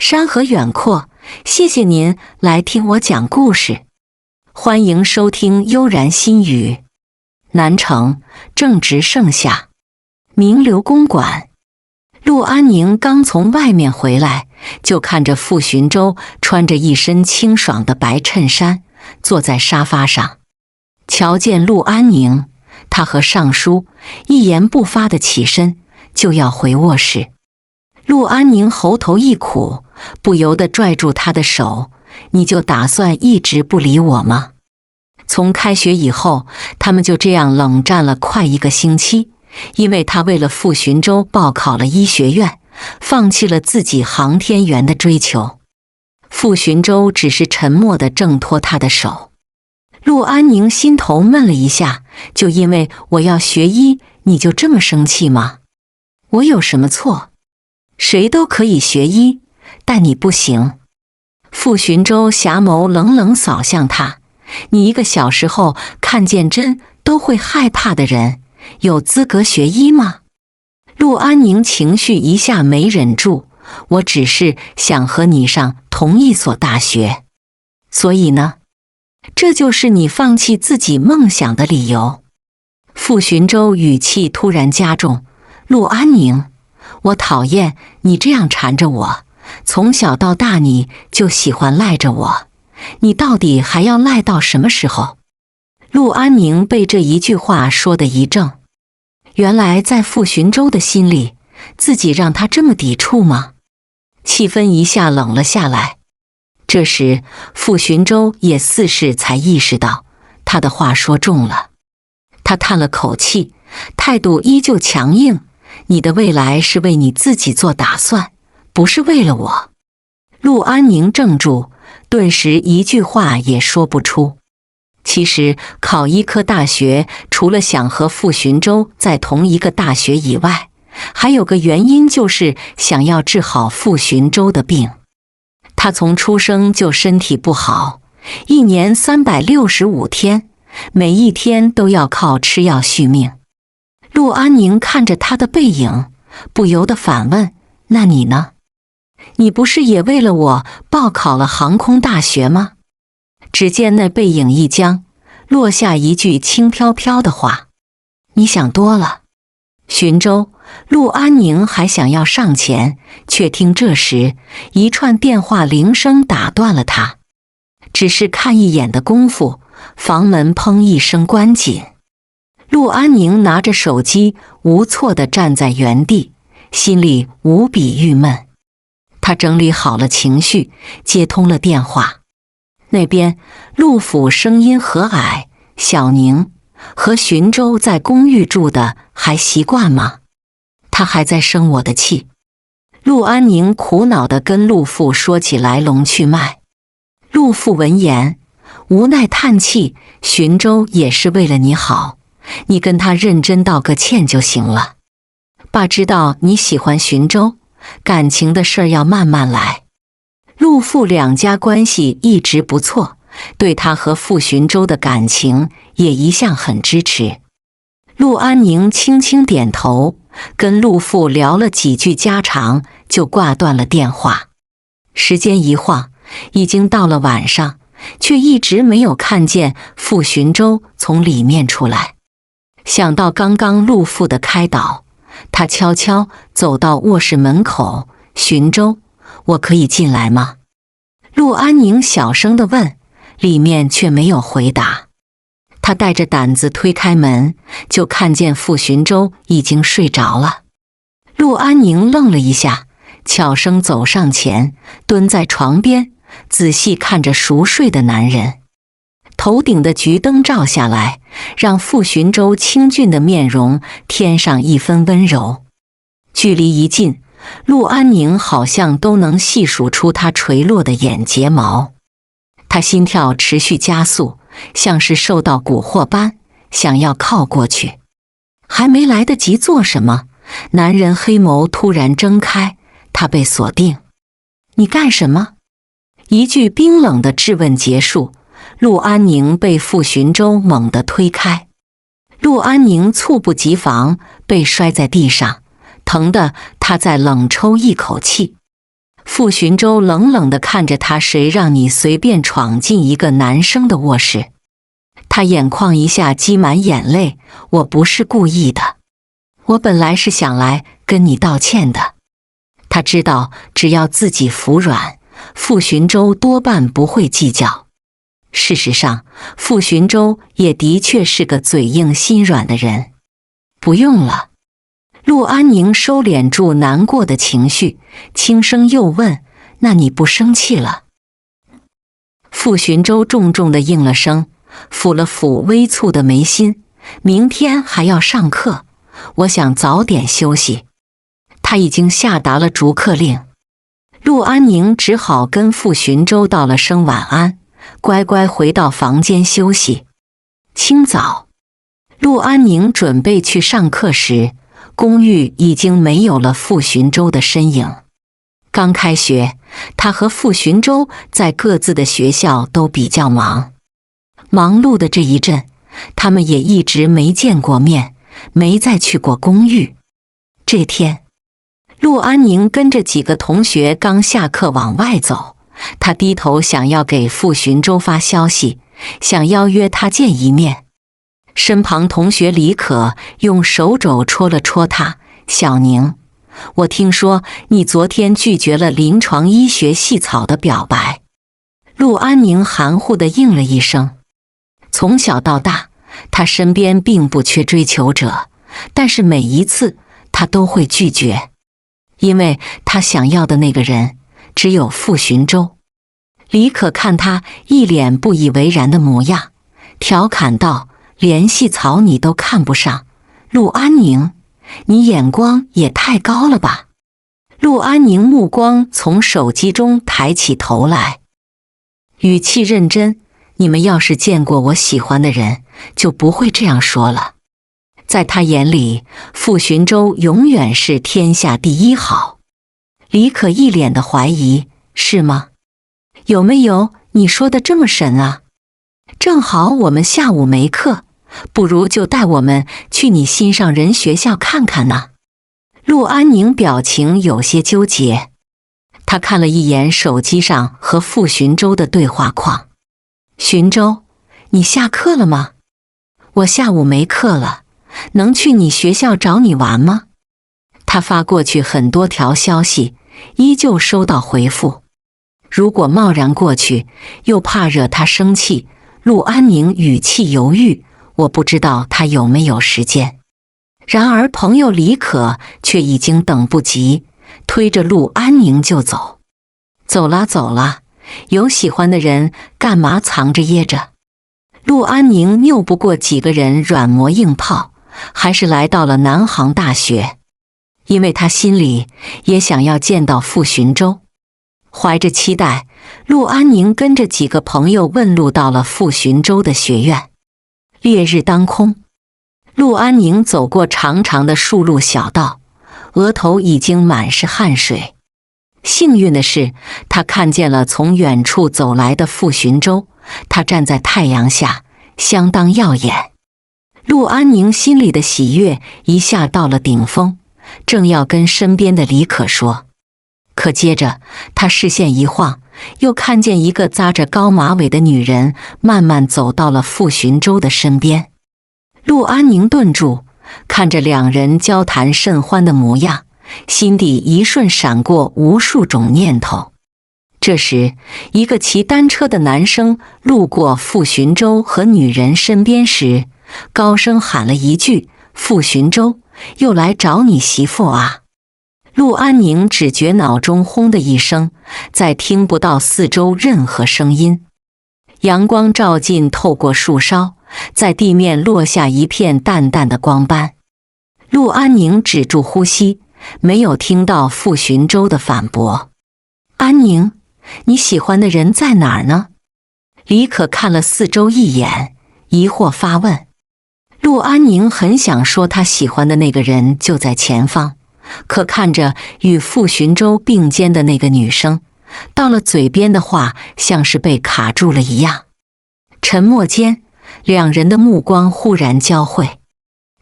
山河远阔，谢谢您来听我讲故事。欢迎收听悠然心语。南城正值盛夏，名流公馆，陆安宁刚从外面回来，就看着傅寻舟穿着一身清爽的白衬衫，坐在沙发上。瞧见陆安宁，他和尚书一言不发地起身，就要回卧室。陆安宁喉头一苦，不由得拽住他的手：“你就打算一直不理我吗？”从开学以后，他们就这样冷战了快1个星期，因为他为了傅寻舟报考了医学院，放弃了自己航天员的追求。傅寻舟只是沉默地挣脱他的手。陆安宁心头闷了一下，就因为我要学医，你就这么生气吗？我有什么错？谁都可以学医，但你不行。傅寻舟狭眸冷冷扫向他：“你一个小时候看见针都会害怕的人，有资格学医吗？”陆安宁情绪一下没忍住：“我只是想和你上同一所大学。所以呢？这就是你放弃自己梦想的理由。”傅寻舟语气突然加重：“陆安宁，我讨厌你这样缠着我，从小到大你就喜欢赖着我，你到底还要赖到什么时候？”陆安宁被这一句话说得一怔，原来在傅寻舟的心里，自己让他这么抵触吗？气氛一下冷了下来。这时傅寻舟也似是才意识到他的话说重了，他叹了口气，态度依旧强硬：“你的未来是为你自己做打算，不是为了我。”陆安宁怔住，顿时一句话也说不出。其实考医科大学除了想和傅寻舟在同一个大学以外，还有个原因，就是想要治好傅寻舟的病。他从出生就身体不好，1年365天，每一天都要靠吃药续命。陆安宁看着他的背影，不由得反问：“那你呢？你不是也为了我报考了航空大学吗？”只见那背影一僵，落下一句轻飘飘的话：“你想多了。”寻舟，陆安宁还想要上前，却听这时一串电话铃声打断了他。只是看一眼的功夫，房门砰一声关紧。陆安宁拿着手机，无措地站在原地，心里无比郁闷。他整理好了情绪，接通了电话。那边陆府声音和蔼：“小宁，和寻舟在公寓住的还习惯吗？他还在生我的气。”陆安宁苦恼地跟陆父说起来龙去脉。陆父闻言无奈叹气：“寻舟也是为了你好，你跟他认真道个歉就行了。爸知道你喜欢寻舟，感情的事儿要慢慢来。”陆父两家关系一直不错，对他和傅寻舟的感情也一向很支持。陆安宁轻轻点头，跟陆父聊了几句家常，就挂断了电话。时间一晃，已经到了晚上，却一直没有看见傅寻舟从里面出来。想到刚刚陆父的开导，他悄悄走到卧室门口：“寻舟，我可以进来吗？”陆安宁小声地问，里面却没有回答。他带着胆子推开门，就看见傅寻舟已经睡着了。陆安宁愣了一下，悄声走上前，蹲在床边，仔细看着熟睡的男人。头顶的桔灯照下来，让傅寻舟清俊的面容添上一分温柔。距离一近，陆安宁好像都能细数出他垂落的眼睫毛。他心跳持续加速，像是受到蛊惑般，想要靠过去。还没来得及做什么，男人黑眸突然睁开，他被锁定。“你干什么？”一句冰冷的质问结束，陆安宁被傅寻舟猛地推开。陆安宁猝不及防被摔在地上，疼得他在冷抽一口气。傅寻舟冷冷地看着他，谁让你随便闯进一个男生的卧室？他眼眶一下积满眼泪，我不是故意的，我本来是想来跟你道歉的。他知道只要自己服软，傅寻舟多半不会计较。事实上，傅寻舟也的确是个嘴硬心软的人。不用了。陆安宁收敛住难过的情绪，轻声又问：那你不生气了？傅寻舟重重地应了声，抚了抚微蹙的眉心。明天还要上课，我想早点休息。他已经下达了逐客令。陆安宁只好跟傅寻舟道了声晚安，乖乖回到房间休息。清早，陆安宁准备去上课时，公寓已经没有了傅寻舟的身影。刚开学，他和傅寻舟在各自的学校都比较忙碌的这一阵，他们也一直没见过面，没再去过公寓。这天，陆安宁跟着几个同学刚下课往外走，他低头想要给傅寻舟发消息，想邀约他见一面。身旁同学李可用手肘戳了戳他：小宁，我听说你昨天拒绝了临床医学系草的表白。陆安宁含糊地应了一声。从小到大，他身边并不缺追求者，但是每一次他都会拒绝，因为他想要的那个人只有傅寻舟。李可看他一脸不以为然的模样，调侃道：连系草你都看不上，陆安宁，你眼光也太高了吧？陆安宁目光从手机中抬起头来，语气认真：你们要是见过我喜欢的人，就不会这样说了。在他眼里，傅寻舟永远是天下第一好。李可一脸的怀疑：是吗？有没有你说的这么神啊？正好我们下午没课，不如就带我们去你心上人学校看看呢。陆安宁表情有些纠结，他看了一眼手机上和傅寻舟的对话框。寻舟，你下课了吗？我下午没课了，能去你学校找你玩吗？他发过去很多条消息，依旧收到回复。如果贸然过去，又怕惹他生气，陆安宁语气犹豫，我不知道他有没有时间。然而朋友李可却已经等不及，推着陆安宁就走。走啦走啦，有喜欢的人干嘛藏着掖着？陆安宁拗不过几个人软磨硬泡，还是来到了南航大学，因为他心里也想要见到傅寻舟。怀着期待，陆安宁跟着几个朋友问路到了傅寻舟的学院。烈日当空，陆安宁走过长长的树路小道，额头已经满是汗水。幸运的是，他看见了从远处走来的傅寻舟，他站在太阳下，相当耀眼。陆安宁心里的喜悦一下到了顶峰，正要跟身边的李可说，可接着他视线一晃，又看见一个扎着高马尾的女人慢慢走到了傅寻舟的身边。陆安宁顿住，看着两人交谈甚欢的模样，心底一瞬闪过无数种念头。这时，一个骑单车的男生路过傅寻舟和女人身边时，高声喊了一句：傅寻舟，又来找你媳妇啊！陆安宁只觉脑中轰的一声，再听不到四周任何声音。阳光照进，透过树梢，在地面落下一片淡淡的光斑。陆安宁止住呼吸，没有听到傅寻舟的反驳。安宁，你喜欢的人在哪儿呢？李可看了四周一眼，疑惑发问。陆安宁很想说他喜欢的那个人就在前方，可看着与傅寻舟并肩的那个女生，到了嘴边的话像是被卡住了一样。沉默间，两人的目光忽然交汇。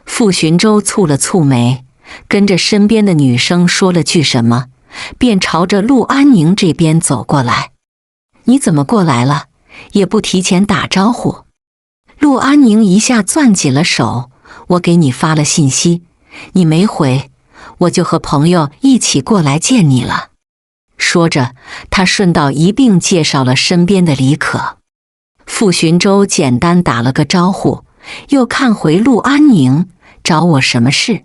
傅寻舟蹙了蹙眉，跟着身边的女生说了句什么，便朝着陆安宁这边走过来。你怎么过来了？也不提前打招呼。陆安宁一下攥紧了手，我给你发了信息，你没回，我就和朋友一起过来见你了。说着，他顺道一并介绍了身边的李可。傅寻舟简单打了个招呼，又看回陆安宁，找我什么事？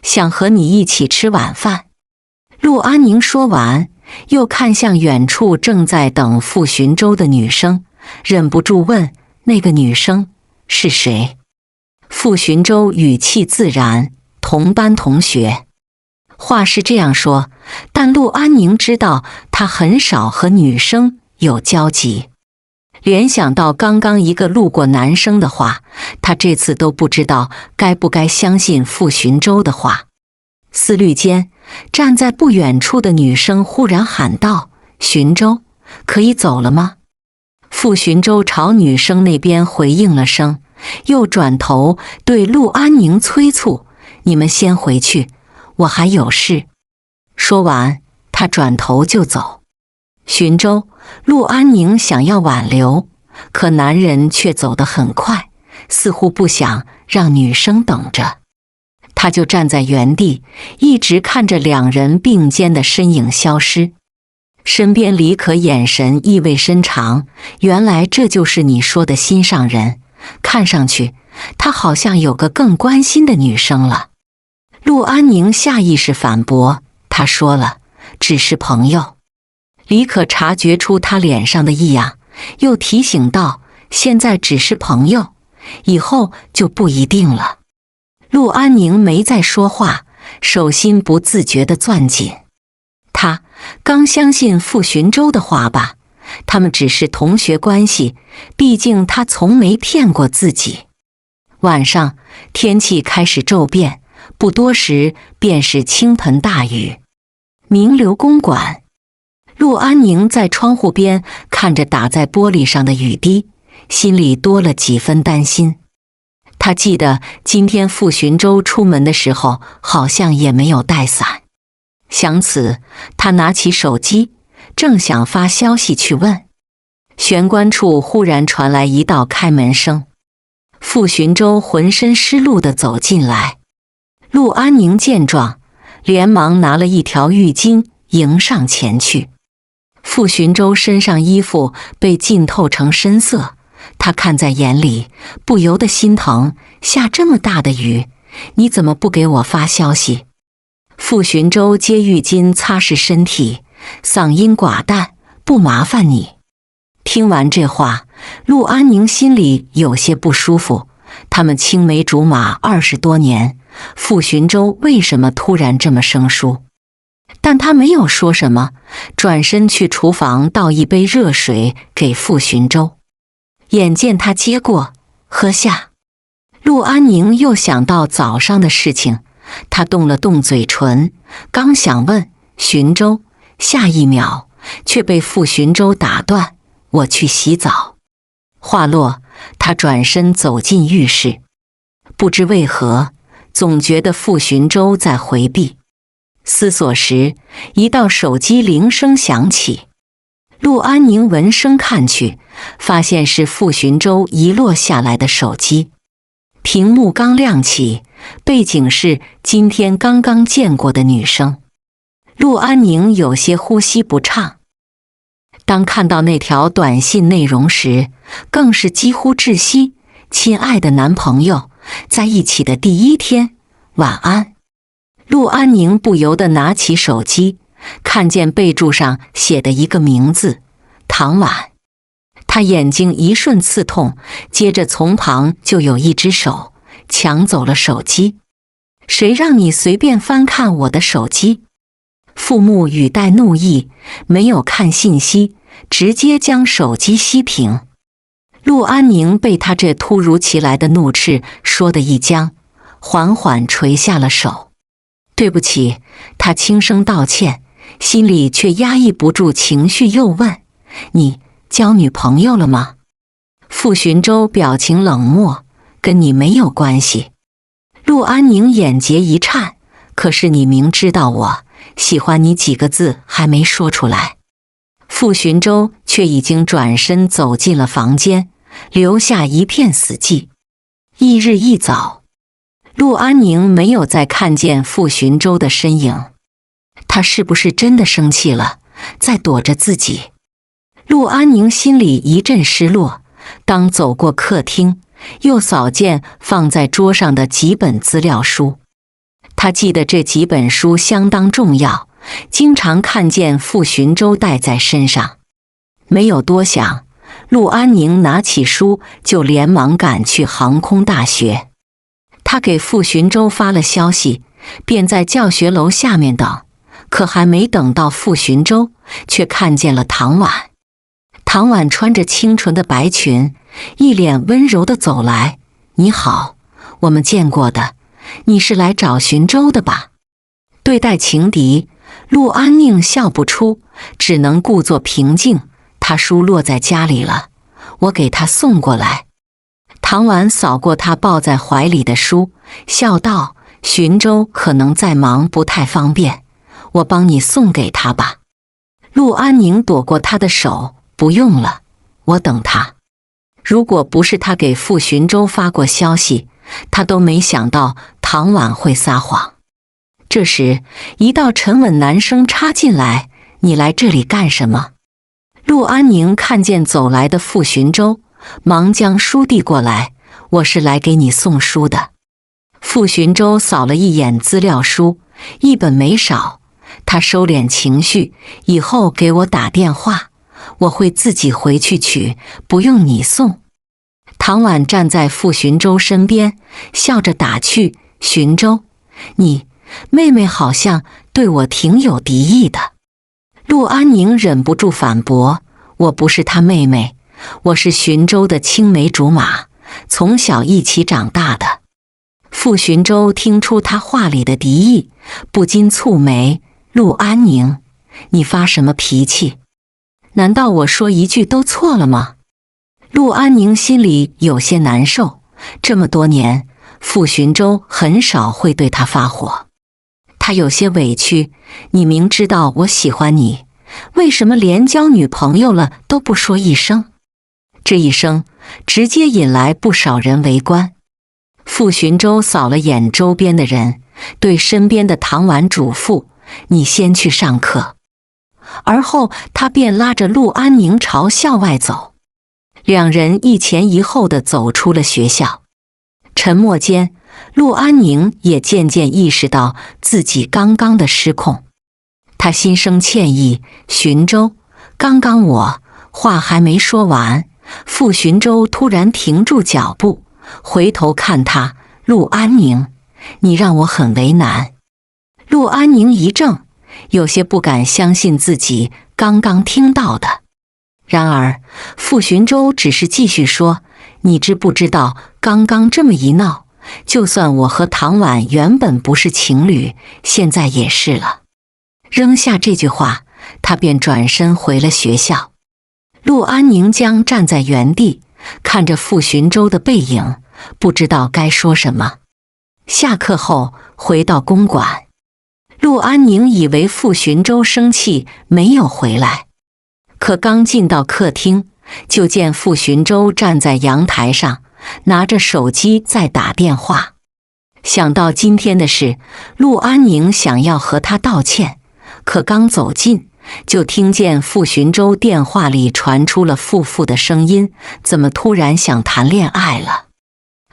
想和你一起吃晚饭。陆安宁说完，又看向远处正在等傅寻舟的女生，忍不住问：那个女生是谁？傅寻舟语气自然：同班同学。话是这样说，但陆安宁知道他很少和女生有交集。联想到刚刚一个路过男生的话，他这次都不知道该不该相信傅寻舟的话。思虑间，站在不远处的女生忽然喊道：寻舟，可以走了吗？傅寻舟朝女生那边回应了声，又转头对陆安宁催促：你们先回去，我还有事。说完，他转头就走。寻舟，陆安宁想要挽留，可男人却走得很快，似乎不想让女生等着。他就站在原地，一直看着两人并肩的身影消失。身边李可眼神意味深长，原来这就是你说的心上人，看上去他好像有个更关心的女生了。陆安宁下意识反驳，他说了，只是朋友。李可察觉出他脸上的异样，又提醒道，现在只是朋友，以后就不一定了。陆安宁没再说话，手心不自觉地攥紧。他刚相信傅寻舟的话吧，他们只是同学关系，毕竟他从没骗过自己。晚上，天气开始骤变，不多时便是倾盆大雨。名流公馆，陆安宁在窗户边看着打在玻璃上的雨滴，心里多了几分担心。他记得今天傅寻舟出门的时候好像也没有带伞。想此，他拿起手机，正想发消息去问，玄关处忽然传来一道开门声。傅寻舟浑身湿漉地走进来。陆安宁见状，连忙拿了一条浴巾迎上前去。傅寻舟身上衣服被浸透成深色，他看在眼里，不由得心疼，下这么大的雨，你怎么不给我发消息？傅寻舟接浴巾擦拭身体，嗓音寡淡，不麻烦你。听完这话，陆安宁心里有些不舒服，他们青梅竹马20多年，傅寻舟为什么突然这么生疏？但他没有说什么，转身去厨房倒一杯热水给傅寻舟。眼见他接过，喝下。陆安宁又想到早上的事情，他动了动嘴唇，刚想问寻舟，下一秒却被傅寻舟打断，我去洗澡。话落，他转身走进浴室。不知为何，总觉得傅寻舟在回避。思索时，一道手机铃声响起。陆安宁闻声看去，发现是傅寻舟遗落下来的手机。屏幕刚亮起，背景是今天刚刚见过的女生。陆安宁有些呼吸不畅。当看到那条短信内容时，更是几乎窒息。亲爱的男朋友，在一起的第一天，晚安。陆安宁不由得拿起手机，看见备注上写的一个名字，唐婉。他眼睛一瞬刺痛，接着从旁就有一只手抢走了手机。谁让你随便翻看我的手机？傅木语带怒意，没有看信息，直接将手机熄屏。陆安宁被他这突如其来的怒斥说得一僵，缓缓垂下了手。对不起，他轻声道歉，心里却压抑不住情绪，又问：你交女朋友了吗？傅寻舟表情冷漠，跟你没有关系。陆安宁眼睫一颤，可是你明知道我喜欢你几个字还没说出来。傅寻舟却已经转身走进了房间，留下一片死寂。翌日一早，陆安宁没有再看见傅寻舟的身影。他是不是真的生气了，在躲着自己？陆安宁心里一阵失落，当走过客厅，又扫见放在桌上的几本资料书。他记得这几本书相当重要，经常看见傅寻舟带在身上。没有多想，陆安宁拿起书就连忙赶去航空大学。他给傅寻舟发了消息，便在教学楼下面等，可还没等到傅寻舟，却看见了唐婉。唐婉穿着清纯的白裙，一脸温柔地走来。你好，我们见过的，你是来找寻舟的吧？对待情敌，陆安宁笑不出，只能故作平静。他书落在家里了，我给他送过来。唐婉扫过他抱在怀里的书，笑道：寻舟可能在忙，不太方便，我帮你送给他吧。陆安宁躲过他的手，不用了，我等他。如果不是他给傅寻舟发过消息，他都没想到唐婉会撒谎。这时，一道沉稳男声插进来：你来这里干什么？陆安宁看见走来的傅寻舟，忙将书递过来：我是来给你送书的。傅寻舟扫了一眼资料书，一本没少。他收敛情绪，以后给我打电话，我会自己回去取，不用你送。唐婉站在傅寻舟身边，笑着打趣：寻舟，你妹妹好像对我挺有敌意的。陆安宁忍不住反驳：我不是她妹妹，我是寻舟的青梅竹马，从小一起长大的。傅寻舟听出他话里的敌意，不禁蹙眉：陆安宁，你发什么脾气？难道我说一句都错了吗？陆安宁心里有些难受，这么多年，傅寻舟很少会对他发火。他有些委屈：你明知道我喜欢你，为什么连交女朋友了都不说一声？这一声直接引来不少人围观。傅寻舟扫了眼周边的人，对身边的唐婉嘱咐：你先去上课。而后他便拉着陆安宁朝校外走。两人一前一后地走出了学校。沉默间，陆安宁也渐渐意识到自己刚刚的失控。他心生歉意：寻舟，刚刚我话还没说完。傅寻舟突然停住脚步，回头看他：陆安宁，你让我很为难。陆安宁一怔，有些不敢相信自己刚刚听到的。然而傅寻舟只是继续说：你知不知道刚刚这么一闹，就算我和唐婉原本不是情侣，现在也是了。扔下这句话，他便转身回了学校。陆安宁将站在原地，看着傅寻舟的背影，不知道该说什么。下课后回到公馆，陆安宁以为傅寻舟生气没有回来，可刚进到客厅，就见傅寻舟站在阳台上，拿着手机在打电话。想到今天的事，陆安宁想要和他道歉，可刚走近，就听见傅寻舟电话里传出了傅傅的声音：怎么突然想谈恋爱了？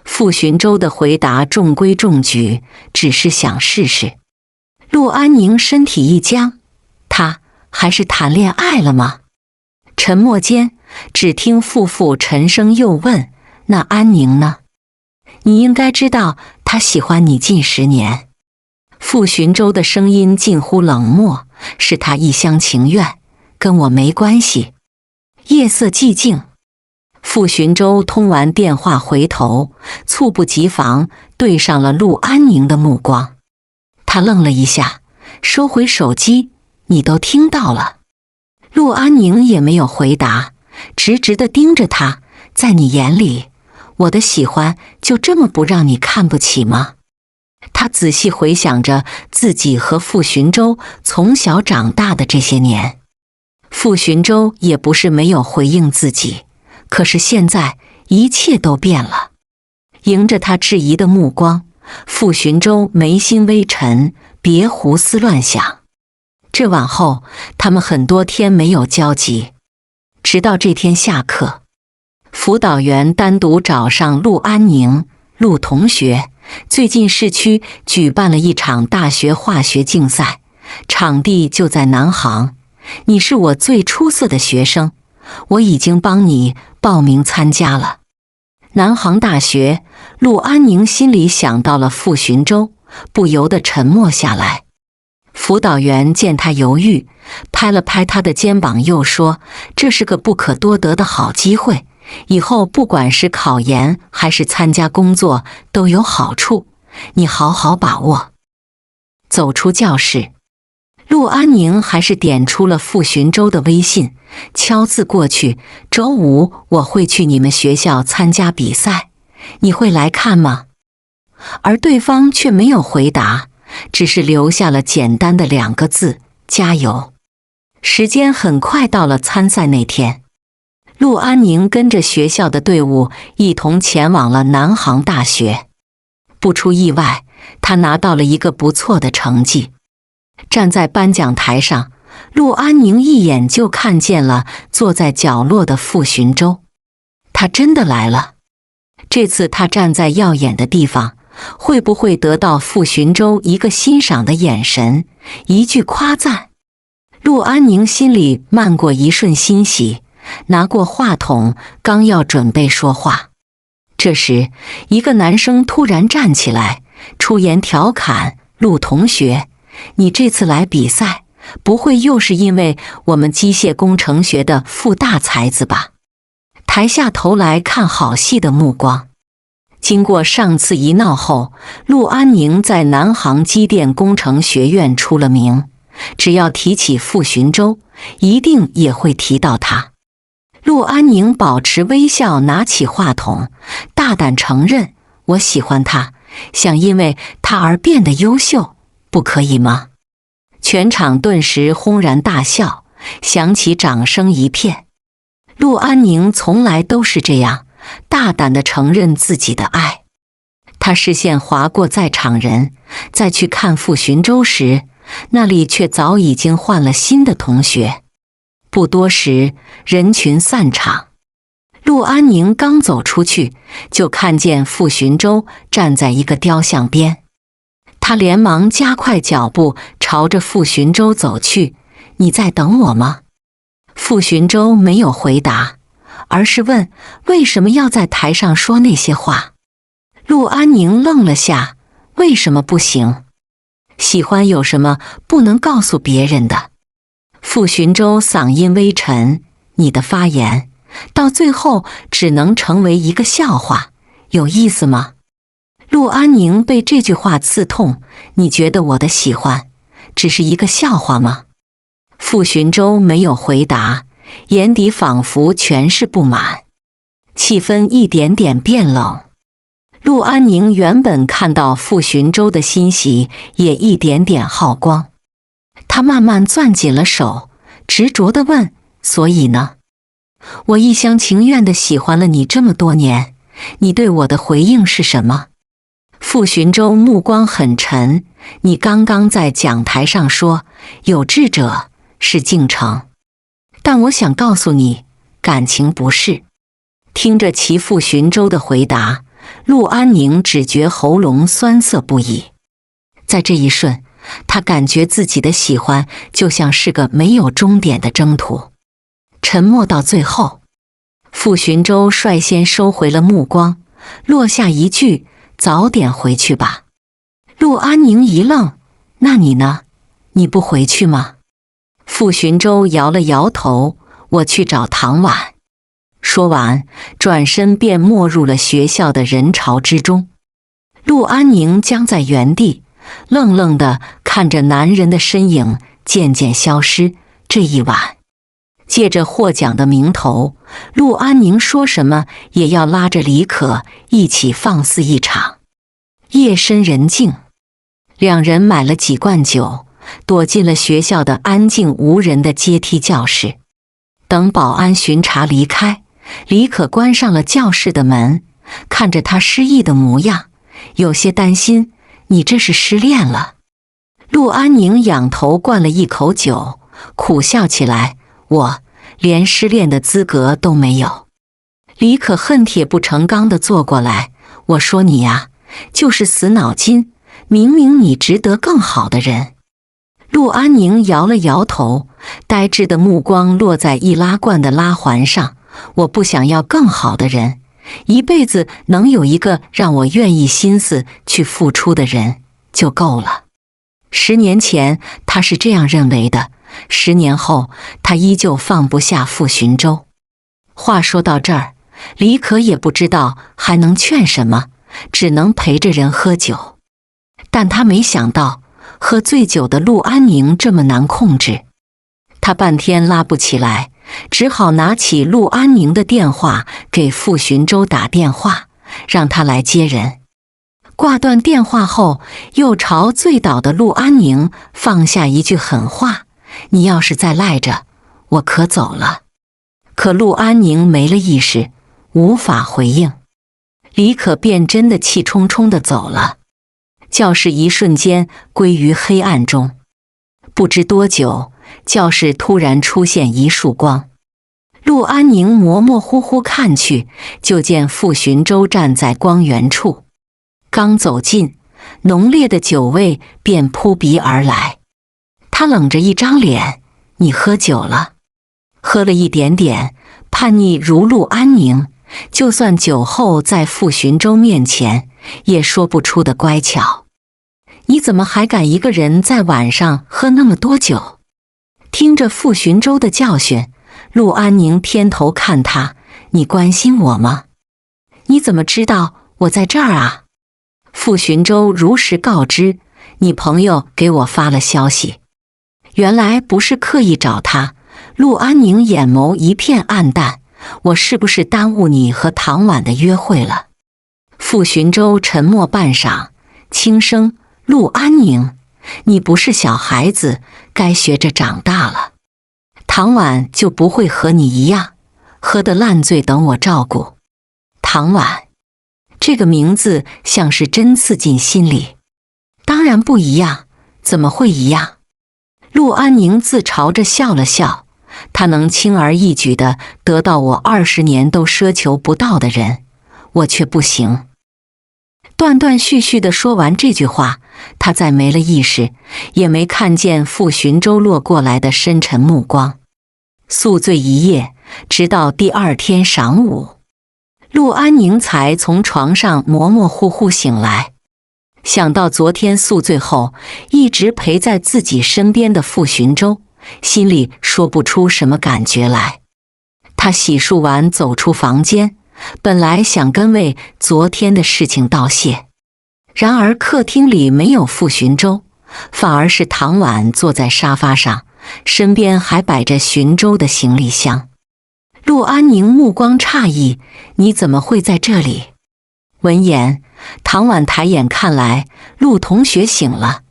傅寻舟的回答中规中矩，只是想试试。陆安宁身体一僵，他还是谈恋爱了吗？沉默间，只听傅傅沉声又问：那安宁呢？你应该知道他喜欢你近10年。傅寻舟的声音近乎冷漠：是他一厢情愿，跟我没关系。夜色寂静，傅寻舟通完电话回头，猝不及防对上了陆安宁的目光。他愣了一下，收回手机：你都听到了。陆安宁也没有回答，直直地盯着他：在你眼里，我的喜欢就这么不让你看不起吗？他仔细回想着自己和傅寻舟从小长大的这些年，傅寻舟也不是没有回应自己，可是现在一切都变了。迎着他质疑的目光，傅寻舟眉心微沉，别胡思乱想。这往后，他们很多天没有交集，直到这天下课，辅导员单独找上陆安宁。陆同学，最近市区举办了一场大学化学竞赛，场地就在南航。你是我最出色的学生，我已经帮你报名参加了。南航大学，陆安宁心里想到了傅寻舟，不由得沉默下来。辅导员见他犹豫，拍了拍他的肩膀，又说：“这是个不可多得的好机会。以后不管是考研还是参加工作都有好处，你好好把握。”走出教室，陆安宁还是点出了傅寻舟的微信，敲字过去：“周五我会去你们学校参加比赛，你会来看吗？”而对方却没有回答，只是留下了简单的2个字：加油。时间很快到了参赛那天，陆安宁跟着学校的队伍一同前往了南航大学。不出意外，他拿到了一个不错的成绩。站在颁奖台上，陆安宁一眼就看见了坐在角落的傅寻舟。他真的来了。这次他站在耀眼的地方，会不会得到傅寻舟一个欣赏的眼神，一句夸赞？陆安宁心里漫过一瞬欣喜，拿过话筒，刚要准备说话，这时一个男生突然站起来，出言调侃：“陆同学，你这次来比赛，不会又是因为我们机械工程学的傅大才子吧？”台下投来看好戏的目光。经过上次一闹后，陆安宁在南航机电工程学院出了名，只要提起傅寻舟，一定也会提到他。陆安宁保持微笑，拿起话筒，大胆承认：“我喜欢他，想因为他而变得优秀，不可以吗？”全场顿时轰然大笑，响起掌声一片。陆安宁从来都是这样，大胆地承认自己的爱。他视线划过在场人，再去看傅寻舟时，那里却早已经换了新的同学。不多时，人群散场。陆安宁刚走出去，就看见傅寻舟站在一个雕像边。他连忙加快脚步，朝着傅寻舟走去：“你在等我吗？”傅寻舟没有回答，而是问：“为什么要在台上说那些话？”陆安宁愣了下：“为什么不行？喜欢有什么不能告诉别人的？”傅寻舟嗓音微沉：“你的发言到最后只能成为一个笑话，有意思吗？”陆安宁被这句话刺痛：“你觉得我的喜欢只是一个笑话吗？”傅寻舟没有回答，眼底仿佛全是不满。气氛一点点变冷。陆安宁原本看到傅寻舟的欣喜也一点点耗光，他慢慢攥紧了手，执着地问：“所以呢？我一厢情愿地喜欢了你这么多年，你对我的回应是什么？”傅寻舟目光很沉：“你刚刚在讲台上说，有志者事竟成，但我想告诉你，感情不是。”听着其傅寻舟的回答，陆安宁只觉喉咙酸涩不已。在这一瞬，他感觉自己的喜欢就像是个没有终点的征途。沉默到最后，傅寻舟率先收回了目光，落下一句：“早点回去吧。”陆安宁一愣：“那你呢？你不回去吗？”傅寻舟摇了摇头：“我去找唐婉。”说完，转身便没入了学校的人潮之中。陆安宁僵在原地，愣愣地看着男人的身影渐渐消失。这一晚，借着获奖的名头，陆安宁说什么也要拉着李可一起放肆一场。夜深人静，两人买了几罐酒，躲进了学校的安静无人的阶梯教室。等保安巡查离开，李可关上了教室的门，看着他失意的模样，有些担心：“你这是失恋了？”陆安宁仰头灌了一口酒，苦笑起来：“我连失恋的资格都没有。”李可恨铁不成钢地坐过来：“我说你呀，就是死脑筋，明明你值得更好的人。”陆安宁摇了摇头，呆滞的目光落在易拉罐的拉环上：“我不想要更好的人，一辈子能有一个让我愿意心思去付出的人就够了。”10年前他是这样认为的，10年后他依旧放不下傅寻舟。话说到这儿，李可也不知道还能劝什么，只能陪着人喝酒。但他没想到喝醉酒的陆安宁这么难控制，他半天拉不起来，只好拿起陆安宁的电话给傅寻舟打电话，让他来接人。挂断电话后，又朝醉倒的陆安宁放下一句狠话：“你要是再赖着，我可走了。”可陆安宁没了意识，无法回应。李可便真的气冲冲地走了。教室一瞬间归于黑暗中。不知多久，教室突然出现一束光。陆安宁模模糊糊看去，就见傅寻舟站在光源处。刚走近，浓烈的酒味便扑鼻而来。他冷着一张脸：“你喝酒了？”“喝了一点点。”叛逆如陆安宁，就算酒后在傅寻舟面前，也说不出的乖巧。“你怎么还敢一个人在晚上喝那么多酒？”听着傅寻舟的教训，陆安宁偏头看他：“你关心我吗？你怎么知道我在这儿啊？”傅寻舟如实告知：“你朋友给我发了消息。”原来不是刻意找他。陆安宁眼眸一片暗淡：“我是不是耽误你和唐婉的约会了？”傅寻舟沉默半晌，轻声：“陆安宁，你不是小孩子，该学着长大了。唐婉就不会和你一样，喝得烂醉等我照顾。”唐婉这个名字像是针刺进心里。当然不一样，怎么会一样？陆安宁自嘲着笑了笑，他能轻而易举地得到我20年都奢求不到的人，我却不行。断断续续地说完这句话，他再没了意识，也没看见傅寻舟落过来的深沉目光。宿醉一夜，直到第2天晌午，陆安宁才从床上模模糊糊醒来。想到昨天宿醉后一直陪在自己身边的傅寻舟，心里说不出什么感觉来。他洗漱完走出房间，本来想跟为昨天的事情道谢，然而客厅里没有傅寻舟，反而是唐婉坐在沙发上，身边还摆着寻舟的行李箱。陆安宁目光诧异：“你怎么会在这里？”闻言，唐婉抬眼看来：“陆同学醒了，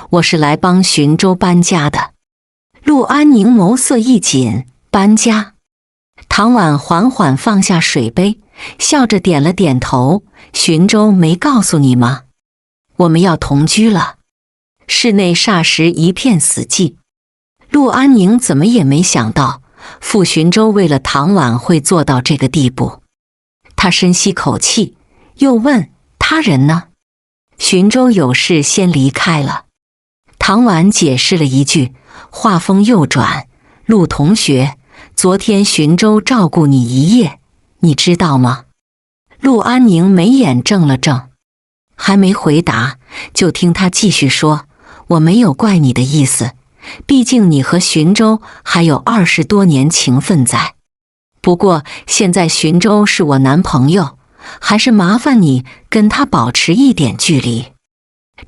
我是来帮寻舟搬家的。”陆安宁眸色一紧：“搬家？”唐婉缓缓放下水杯，笑着点了点头：“寻舟没告诉你吗？我们要同居了。”室内霎时一片死寂。陆安宁怎么也没想到傅寻舟为了唐婉会做到这个地步。他深吸口气，又问：“他人呢？”寻舟有事先离开了。唐婉解释了一句，话锋又转：“陆同学，昨天寻舟照顾你一夜，你知道吗？”陆安宁眉眼正了正，还没回答，就听他继续说：“我没有怪你的意思，毕竟你和寻舟还有20多年情分在。不过现在寻舟是我男朋友，还是麻烦你跟他保持一点距离。”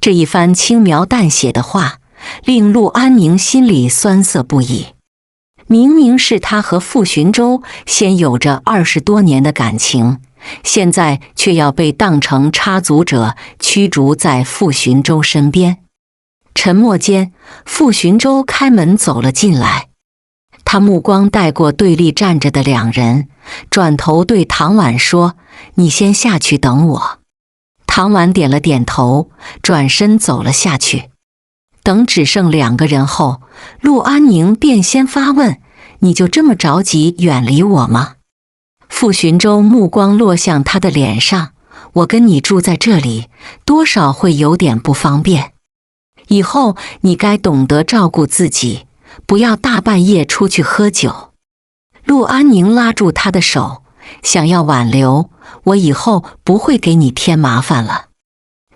这一番轻描淡写的话，令陆安宁心里酸涩不已。明明是他和傅寻舟先有着20多年的感情，现在却要被当成插足者驱逐在傅寻舟身边。沉默间，傅寻舟开门走了进来。他目光带过对立站着的两人，转头对唐婉说：“你先下去等我。”唐婉点了点头，转身走了下去。等只剩两个人后，陆安宁便先发问：“你就这么着急远离我吗？”傅寻舟目光落向他的脸上：“我跟你住在这里，多少会有点不方便。以后你该懂得照顾自己，不要大半夜出去喝酒。”陆安宁拉住他的手，想要挽留：“我以后不会给你添麻烦了。”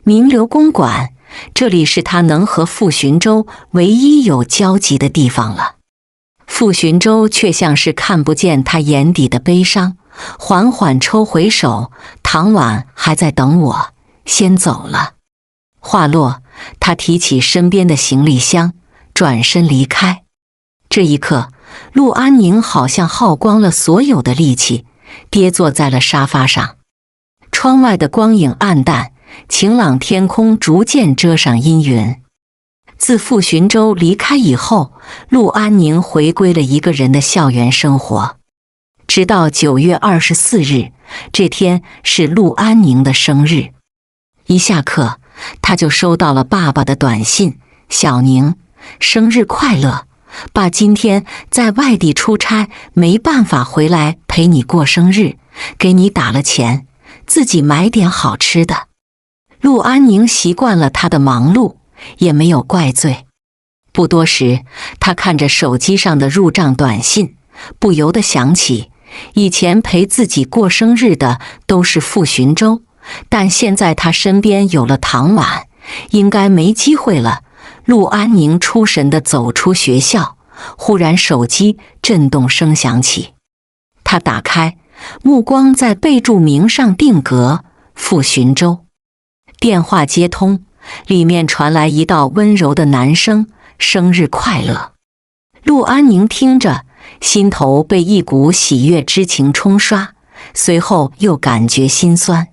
名流公馆，这里是他能和傅寻舟唯一有交集的地方了。傅寻舟却像是看不见他眼底的悲伤，缓缓抽回手：“唐婉还在等我，先走了。”话落，他提起身边的行李箱，转身离开。这一刻，陆安宁好像耗光了所有的力气，跌坐在了沙发上。窗外的光影暗淡，晴朗天空逐渐遮上阴云。自傅寻舟离开以后，陆安宁回归了一个人的校园生活。直到9月24日，这天是陆安宁的生日。一下课，他就收到了爸爸的短信：“小宁，生日快乐！爸今天在外地出差，没办法回来陪你过生日，给你打了钱，自己买点好吃的。”陆安宁习惯了他的忙碌，也没有怪罪。不多时，他看着手机上的入账短信，不由得想起，以前陪自己过生日的都是傅寻舟，但现在他身边有了唐婉，应该没机会了。陆安宁出神地走出学校，忽然手机震动声响起。他打开，目光在备注名上定格：傅寻舟。电话接通，里面传来一道温柔的男声：“生日快乐。”陆安宁听着，心头被一股喜悦之情冲刷，随后又感觉心酸。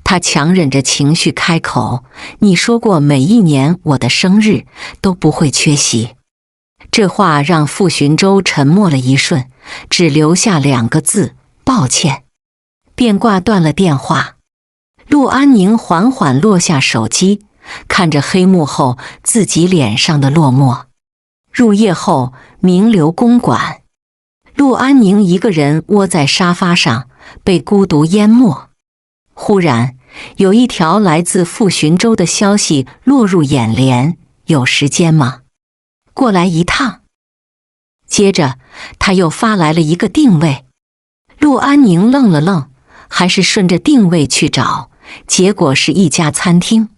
他强忍着情绪开口：“你说过每一年我的生日都不会缺席。”这话让傅寻舟沉默了一瞬，只留下2个字：“抱歉。”便挂断了电话。陆安宁缓缓落下手机，看着黑幕后自己脸上的落寞。入夜后，名流公馆，陆安宁一个人窝在沙发上，被孤独淹没。忽然，有一条来自傅寻舟的消息落入眼帘：“有时间吗？过来一趟。”接着，他又发来了一个定位。陆安宁愣了愣，还是顺着定位去找，结果是一家餐厅，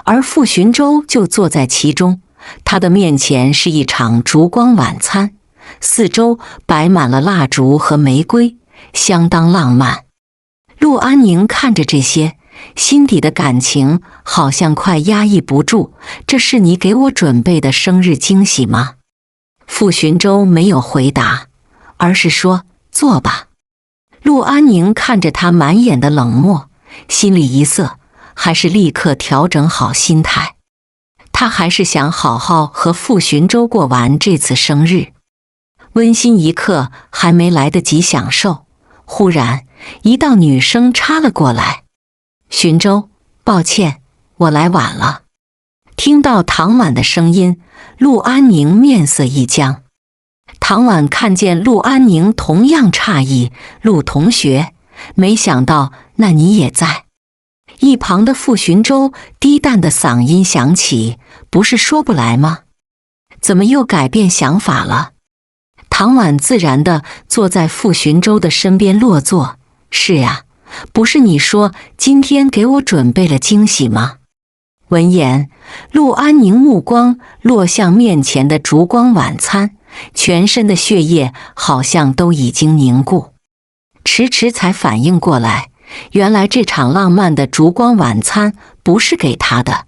而傅寻舟就坐在其中。他的面前是一场烛光晚餐，四周摆满了蜡烛和玫瑰，相当浪漫。陆安宁看着这些，心底的感情好像快压抑不住。这是你给我准备的生日惊喜吗？傅寻舟没有回答，而是说：“坐吧。”陆安宁看着他满眼的冷漠，心里一涩，还是立刻调整好心态。他还是想好好和傅寻舟过完这次生日。温馨一刻还没来得及享受，忽然一道女声插了过来：“寻舟，抱歉，我来晚了。”听到唐婉的声音，陆安宁面色一僵。唐婉看见陆安宁同样诧异：“陆同学，没想到那你也在。”一旁的傅寻舟低淡的嗓音响起：“不是说不来吗？怎么又改变想法了？”唐婉自然地坐在傅寻舟的身边落座：“是呀，不是你说今天给我准备了惊喜吗？”闻言，陆安宁目光落向面前的烛光晚餐，全身的血液好像都已经凝固，迟迟才反应过来，原来这场浪漫的烛光晚餐不是给他的，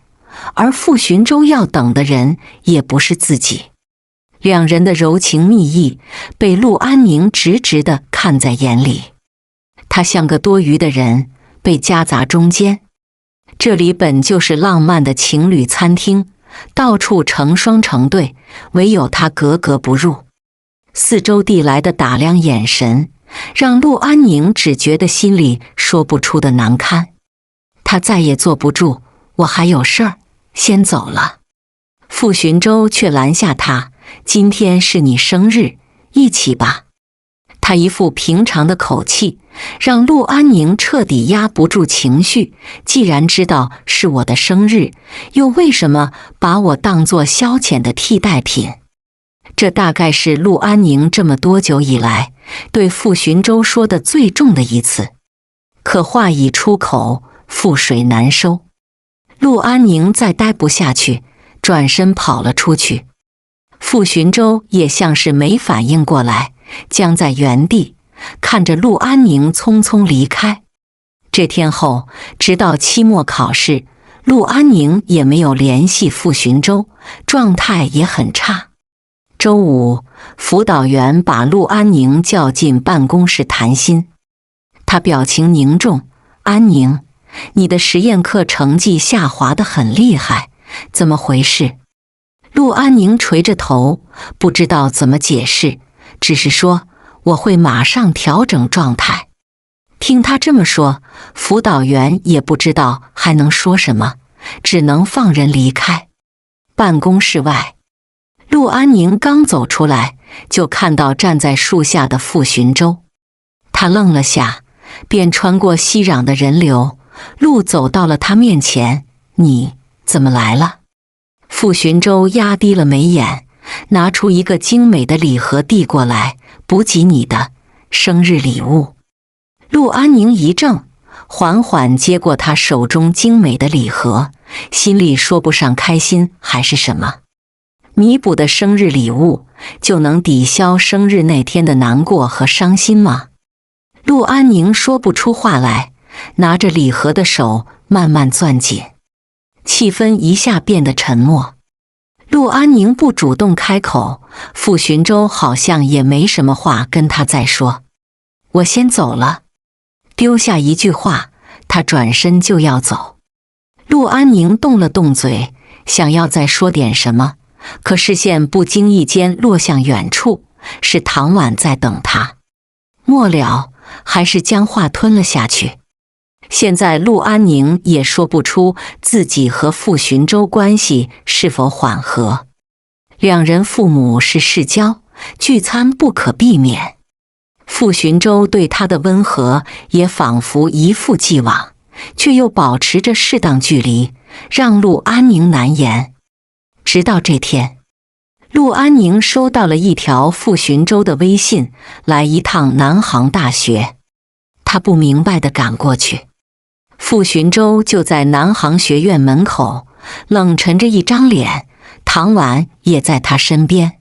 而傅寻舟要等的人也不是自己。两人的柔情蜜意被陆安宁直直地看在眼里，他像个多余的人被夹杂中间。这里本就是浪漫的情侣餐厅，到处成双成对，唯有他格格不入。四周递来的打量眼神，让陆安宁只觉得心里说不出的难堪。他再也坐不住，我还有事儿，先走了。傅寻舟却拦下他，今天是你生日，一起吧。他一副平常的口气，让陆安宁彻底压不住情绪。既然知道是我的生日，又为什么把我当作消遣的替代品？这大概是陆安宁这么多久以来对傅寻舟说的最重的一次。可话已出口，覆水难收。陆安宁再待不下去，转身跑了出去。傅寻舟也像是没反应过来，僵在原地，看着陆安宁匆匆离开。这天后，直到期末考试，陆安宁也没有联系傅寻舟，状态也很差。周五，辅导员把陆安宁叫进办公室谈心。他表情凝重：“安宁，你的实验课成绩下滑得很厉害，怎么回事？”陆安宁垂着头，不知道怎么解释，只是说：“我会马上调整状态。”听他这么说，辅导员也不知道还能说什么，只能放人离开。办公室外，陆安宁刚走出来，就看到站在树下的傅寻舟。他愣了下，便穿过熙攘的人流，路走到了他面前：“你怎么来了？”傅寻舟压低了眉眼，拿出一个精美的礼盒递过来：“补给你的生日礼物。”陆安宁一怔，缓缓接过他手中精美的礼盒，心里说不上开心还是什么。弥补的生日礼物就能抵消生日那天的难过和伤心吗？陆安宁说不出话来，拿着礼盒的手慢慢攥紧，气氛一下变得沉默。陆安宁不主动开口，傅寻舟好像也没什么话跟他再说。“我先走了。”丢下一句话，他转身就要走。陆安宁动了动嘴，想要再说点什么，可视线不经意间落向远处，是唐婉在等他。末了，还是将话吞了下去。现在陆安宁也说不出自己和傅寻舟关系是否缓和。两人父母是世交，聚餐不可避免。傅寻舟对他的温和也仿佛一复既往，却又保持着适当距离，让陆安宁难言。直到这天，陆安宁收到了一条傅寻舟的微信：“来一趟南航大学。”他不明白地赶过去。傅寻舟就在南航学院门口，冷沉着一张脸，唐婉也在他身边。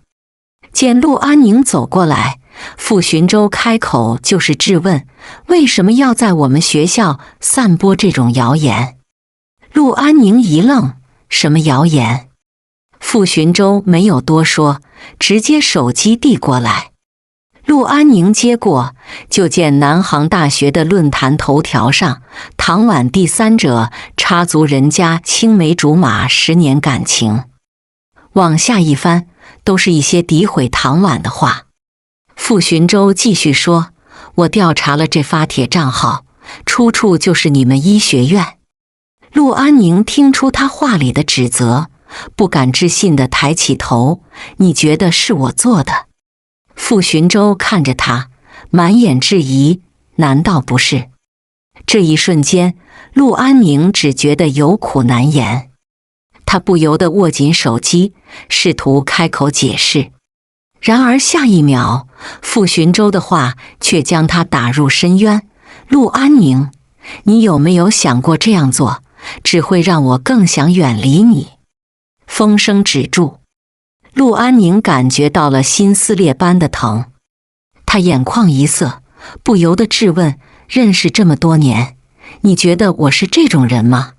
见陆安宁走过来，傅寻舟开口就是质问：“为什么要在我们学校散播这种谣言？”陆安宁一愣：“什么谣言？”傅寻舟没有多说，直接手机递过来。陆安宁接过，就见南航大学的论坛头条上，唐婉第三者插足人家青梅竹马10年感情。往下一翻，都是一些诋毁唐婉的话。傅寻舟继续说：“我调查了这发帖账号，出处就是你们医学院。”陆安宁听出他话里的指责，不敢置信地抬起头：“你觉得是我做的？”傅寻舟看着他，满眼质疑：“难道不是？”这一瞬间，陆安宁只觉得有苦难言。他不由得握紧手机，试图开口解释。然而下一秒，傅寻舟的话却将他打入深渊：“陆安宁，你有没有想过这样做，只会让我更想远离你？”风声止住，陆安宁感觉到了心撕裂般的疼。他眼眶一涩，不由得质问：“认识这么多年，你觉得我是这种人吗？”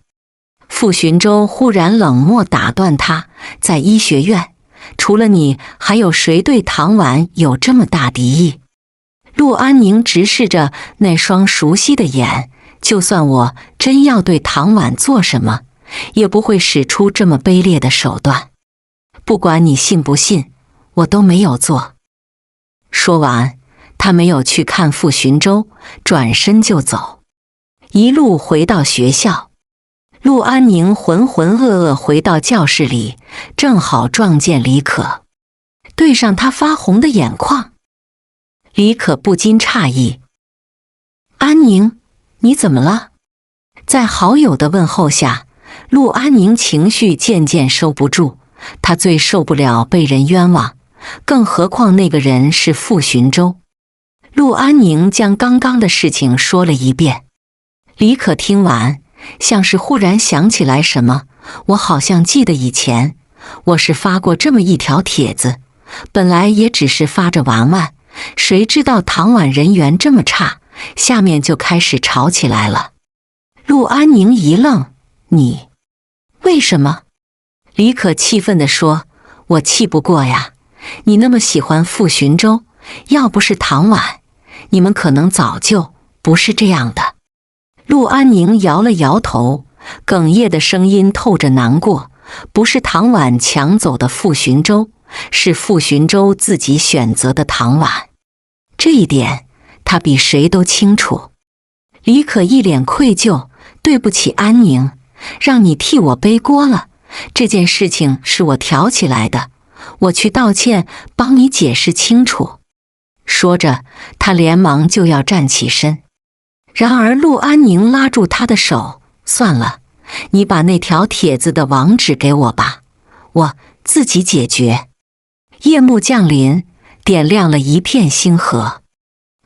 傅寻舟忽然冷漠打断他：“在医学院，除了你，还有谁对唐婉有这么大敌意？”陆安宁直视着那双熟悉的眼：“就算我真要对唐婉做什么，也不会使出这么卑劣的手段。不管你信不信，我都没有做。说完，他没有去看傅寻舟，转身就走，一路回到学校。陆安宁浑浑噩噩回到教室里，正好撞见李可，对上他发红的眼眶。李可不禁诧异：“安宁，你怎么了？”在好友的问候下，陆安宁情绪渐渐收不住。他最受不了被人冤枉，更何况那个人是傅寻舟。陆安宁将刚刚的事情说了一遍。李可听完，像是忽然想起来什么：“我好像记得以前我是发过这么一条帖子，本来也只是发着玩玩，谁知道唐婉人缘这么差，下面就开始吵起来了。”陆安宁一愣：“你为什么？”李可气愤地说：“我气不过呀，你那么喜欢傅寻舟，要不是唐婉，你们可能早就不是这样的。”陆安宁摇了摇头，哽咽的声音透着难过：“不是唐婉抢走的傅寻舟，是傅寻舟自己选择的唐婉。这一点他比谁都清楚。”李可一脸愧疚：“对不起安宁，让你替我背锅了。这件事情是我挑起来的，我去道歉，帮你解释清楚。”说着，他连忙就要站起身。然而陆安宁拉住他的手：“算了，你把那条帖子的网址给我吧，我自己解决。”夜幕降临，点亮了一片星河。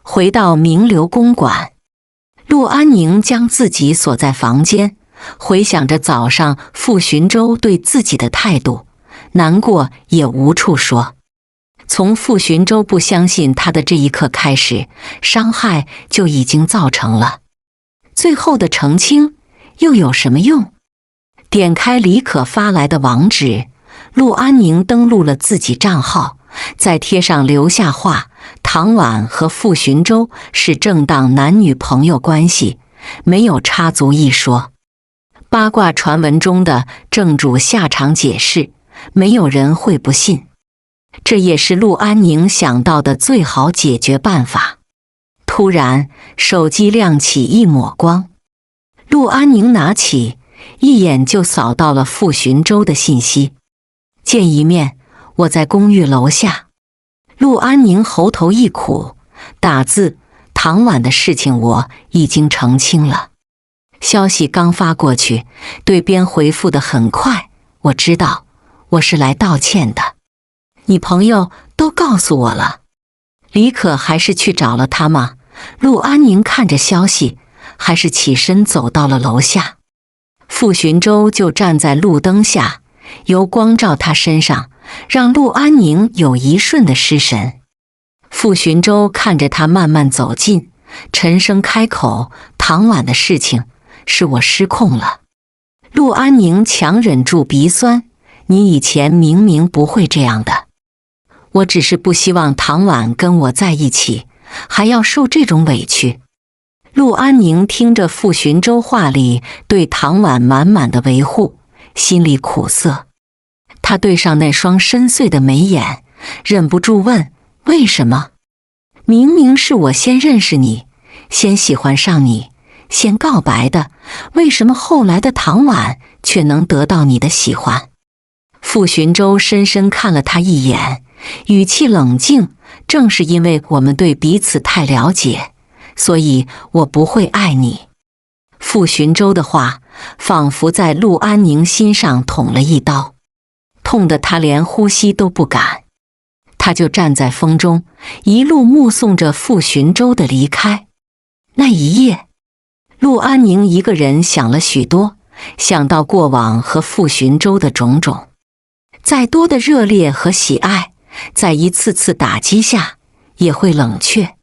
回到名流公馆，陆安宁将自己锁在房间，回想着早上傅寻舟对自己的态度，难过也无处说。从傅寻舟不相信他的这一刻开始，伤害就已经造成了。最后的澄清又有什么用？点开李可发来的网址，陆安宁登录了自己账号，在贴上留下话：唐婉和傅寻舟是正当男女朋友关系，没有插足一说。八卦传闻中的正主下场解释，没有人会不信。这也是陆安宁想到的最好解决办法。突然，手机亮起一抹光，陆安宁拿起，一眼就扫到了傅寻舟的信息。见一面，我在公寓楼下。陆安宁喉头一苦，打字：唐婉的事情我已经澄清了。消息刚发过去，对边回复得很快：我知道，我是来道歉的。你朋友都告诉我了。李可还是去找了他吗？陆安宁看着消息，还是起身走到了楼下。傅寻舟就站在路灯下，由光照他身上，让陆安宁有一瞬的失神。傅寻舟看着他慢慢走近，沉声开口：唐婉的事情是我失控了。陆安宁强忍住鼻酸：你以前明明不会这样的。我只是不希望唐婉跟我在一起，还要受这种委屈。陆安宁听着傅寻舟话里对唐婉满满的维护，心里苦涩。他对上那双深邃的眉眼，忍不住问：为什么？明明是我先认识你，先喜欢上你，先告白的，为什么后来的唐婉却能得到你的喜欢？傅寻舟深深看了他一眼，语气冷静：正是因为我们对彼此太了解，所以我不会爱你。傅寻舟的话仿佛在陆安宁心上捅了一刀，痛得他连呼吸都不敢。他就站在风中，一路目送着傅寻舟的离开。那一夜，陆安宁一个人想了许多，想到过往和傅寻舟的种种，再多的热烈和喜爱，在一次次打击下也会冷却。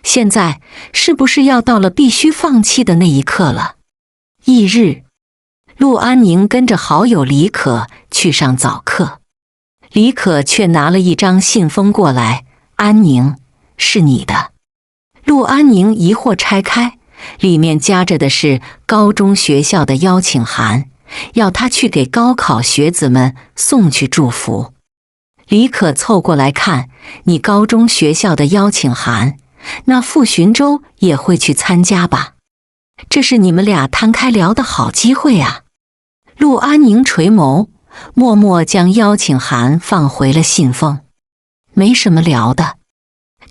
现在是不是要到了必须放弃的那一刻了？翌日，陆安宁跟着好友李可去上早课，李可却拿了一张信封过来：安宁，是你的。陆安宁疑惑拆开，里面夹着的是高中学校的邀请函，要他去给高考学子们送去祝福。李可凑过来看你高中学校的邀请函，那傅寻舟也会去参加吧？这是你们俩摊开聊的好机会啊！陆安宁垂眸，默默将邀请函放回了信封。没什么聊的，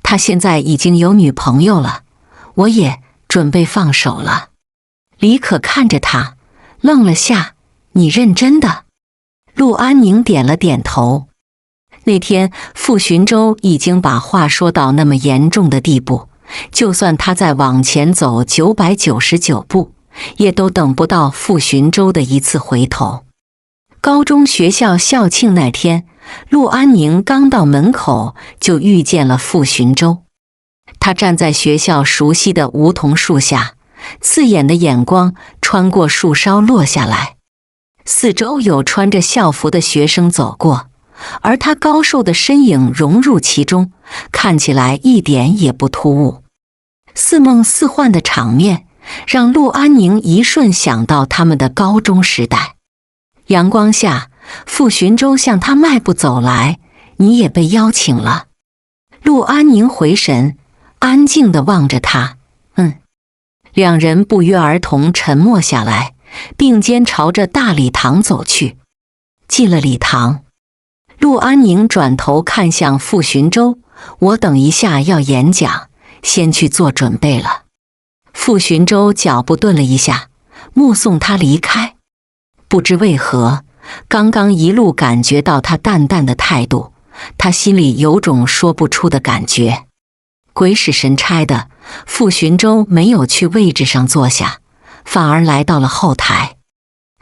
他现在已经有女朋友了，我也准备放手了。李可看着他，愣了下，你认真的？陆安宁点了点头。那天傅寻舟已经把话说到那么严重的地步，就算他再往前走999步，也都等不到傅寻舟的一次回头。高中学校校庆那天，陆安宁刚到门口就遇见了傅寻舟。他站在学校熟悉的梧桐树下，刺眼的眼光穿过树梢落下来，四周有穿着校服的学生走过，而他高瘦的身影融入其中，看起来一点也不突兀。似梦似幻的场面让陆安宁一瞬想到他们的高中时代。阳光下，傅寻舟向他迈步走来，你也被邀请了。陆安宁回神，安静地望着他。两人不约而同沉默下来，并肩朝着大礼堂走去。进了礼堂，陆安宁转头看向傅寻舟，我等一下要演讲，先去做准备了。傅寻舟脚步顿了一下，目送他离开。不知为何，刚刚一路感觉到他淡淡的态度，他心里有种说不出的感觉。鬼使神差的，傅寻舟没有去位置上坐下，反而来到了后台。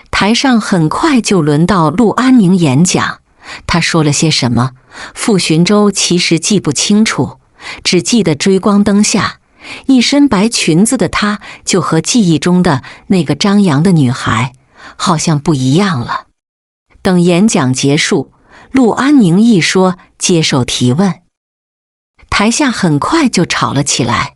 台上很快就轮到陆安宁演讲，他说了些什么，傅寻舟其实记不清楚，只记得追光灯下，一身白裙子的她就和记忆中的那个张扬的女孩好像不一样了。等演讲结束，陆安宁一说接受提问，台下很快就吵了起来。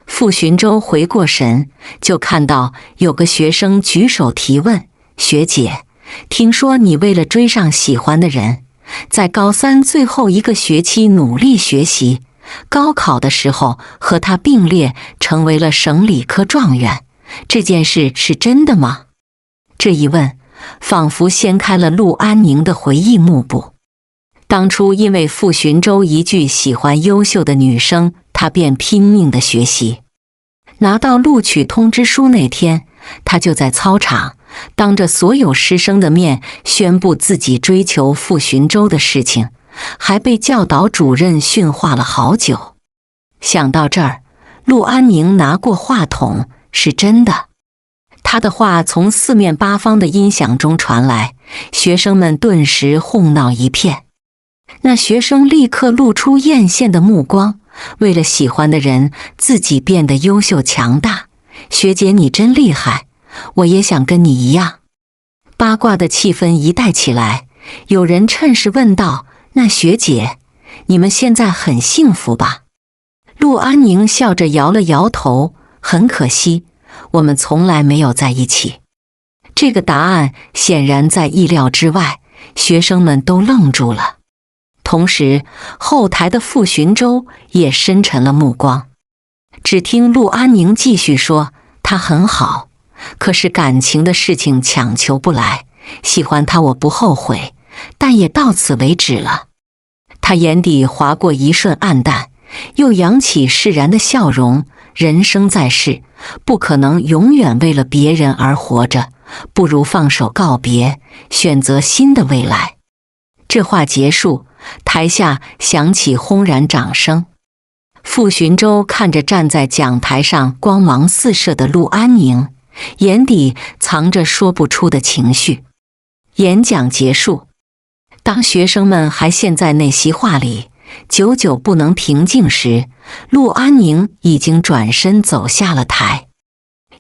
傅寻舟回过神，就看到有个学生举手提问，学姐，听说你为了追上喜欢的人，在高三最后一个学期努力学习，高考的时候和他并列成为了省理科状元，这件事是真的吗？这一问仿佛掀开了陆安宁的回忆幕布。当初因为傅寻舟一句喜欢优秀的女生，他便拼命的学习。拿到录取通知书那天，他就在操场当着所有师生的面宣布自己追求傅寻舟的事情，还被教导主任训话了好久。想到这儿，陆安宁拿过话筒，是真的。他的话从四面八方的音响中传来，学生们顿时哄闹一片。那学生立刻露出艳羡的目光，为了喜欢的人，自己变得优秀强大。学姐你真厉害，我也想跟你一样。八卦的气氛一带起来，有人趁势问道，那学姐，你们现在很幸福吧？陆安宁笑着摇了摇头，很可惜，我们从来没有在一起。这个答案显然在意料之外，学生们都愣住了。同时，后台的傅寻舟也深沉了目光。只听陆安宁继续说，他很好，可是感情的事情强求不来，喜欢他我不后悔，但也到此为止了。他眼底划过一瞬黯淡，又扬起释然的笑容，人生在世，不可能永远为了别人而活着，不如放手告别，选择新的未来。这话结束，台下响起轰然掌声。傅寻舟看着站在讲台上光芒四射的陆安宁，眼底藏着说不出的情绪。演讲结束，当学生们还陷在那席话里，久久不能平静时，陆安宁已经转身走下了台。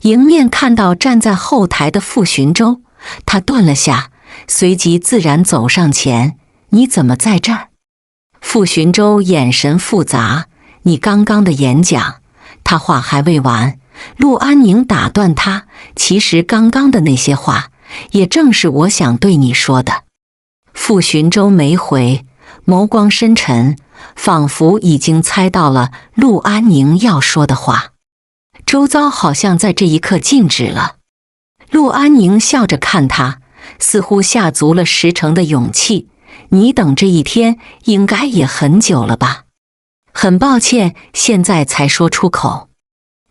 迎面看到站在后台的傅寻舟，他顿了下，随即自然走上前，你怎么在这儿？傅寻舟眼神复杂，你刚刚的演讲。他话还未完，陆安宁打断他，其实刚刚的那些话也正是我想对你说的。傅寻舟没回，眸光深沉，仿佛已经猜到了陆安宁要说的话。周遭好像在这一刻静止了。陆安宁笑着看他，似乎下足了10成的勇气。你等这一天应该也很久了吧？很抱歉，现在才说出口。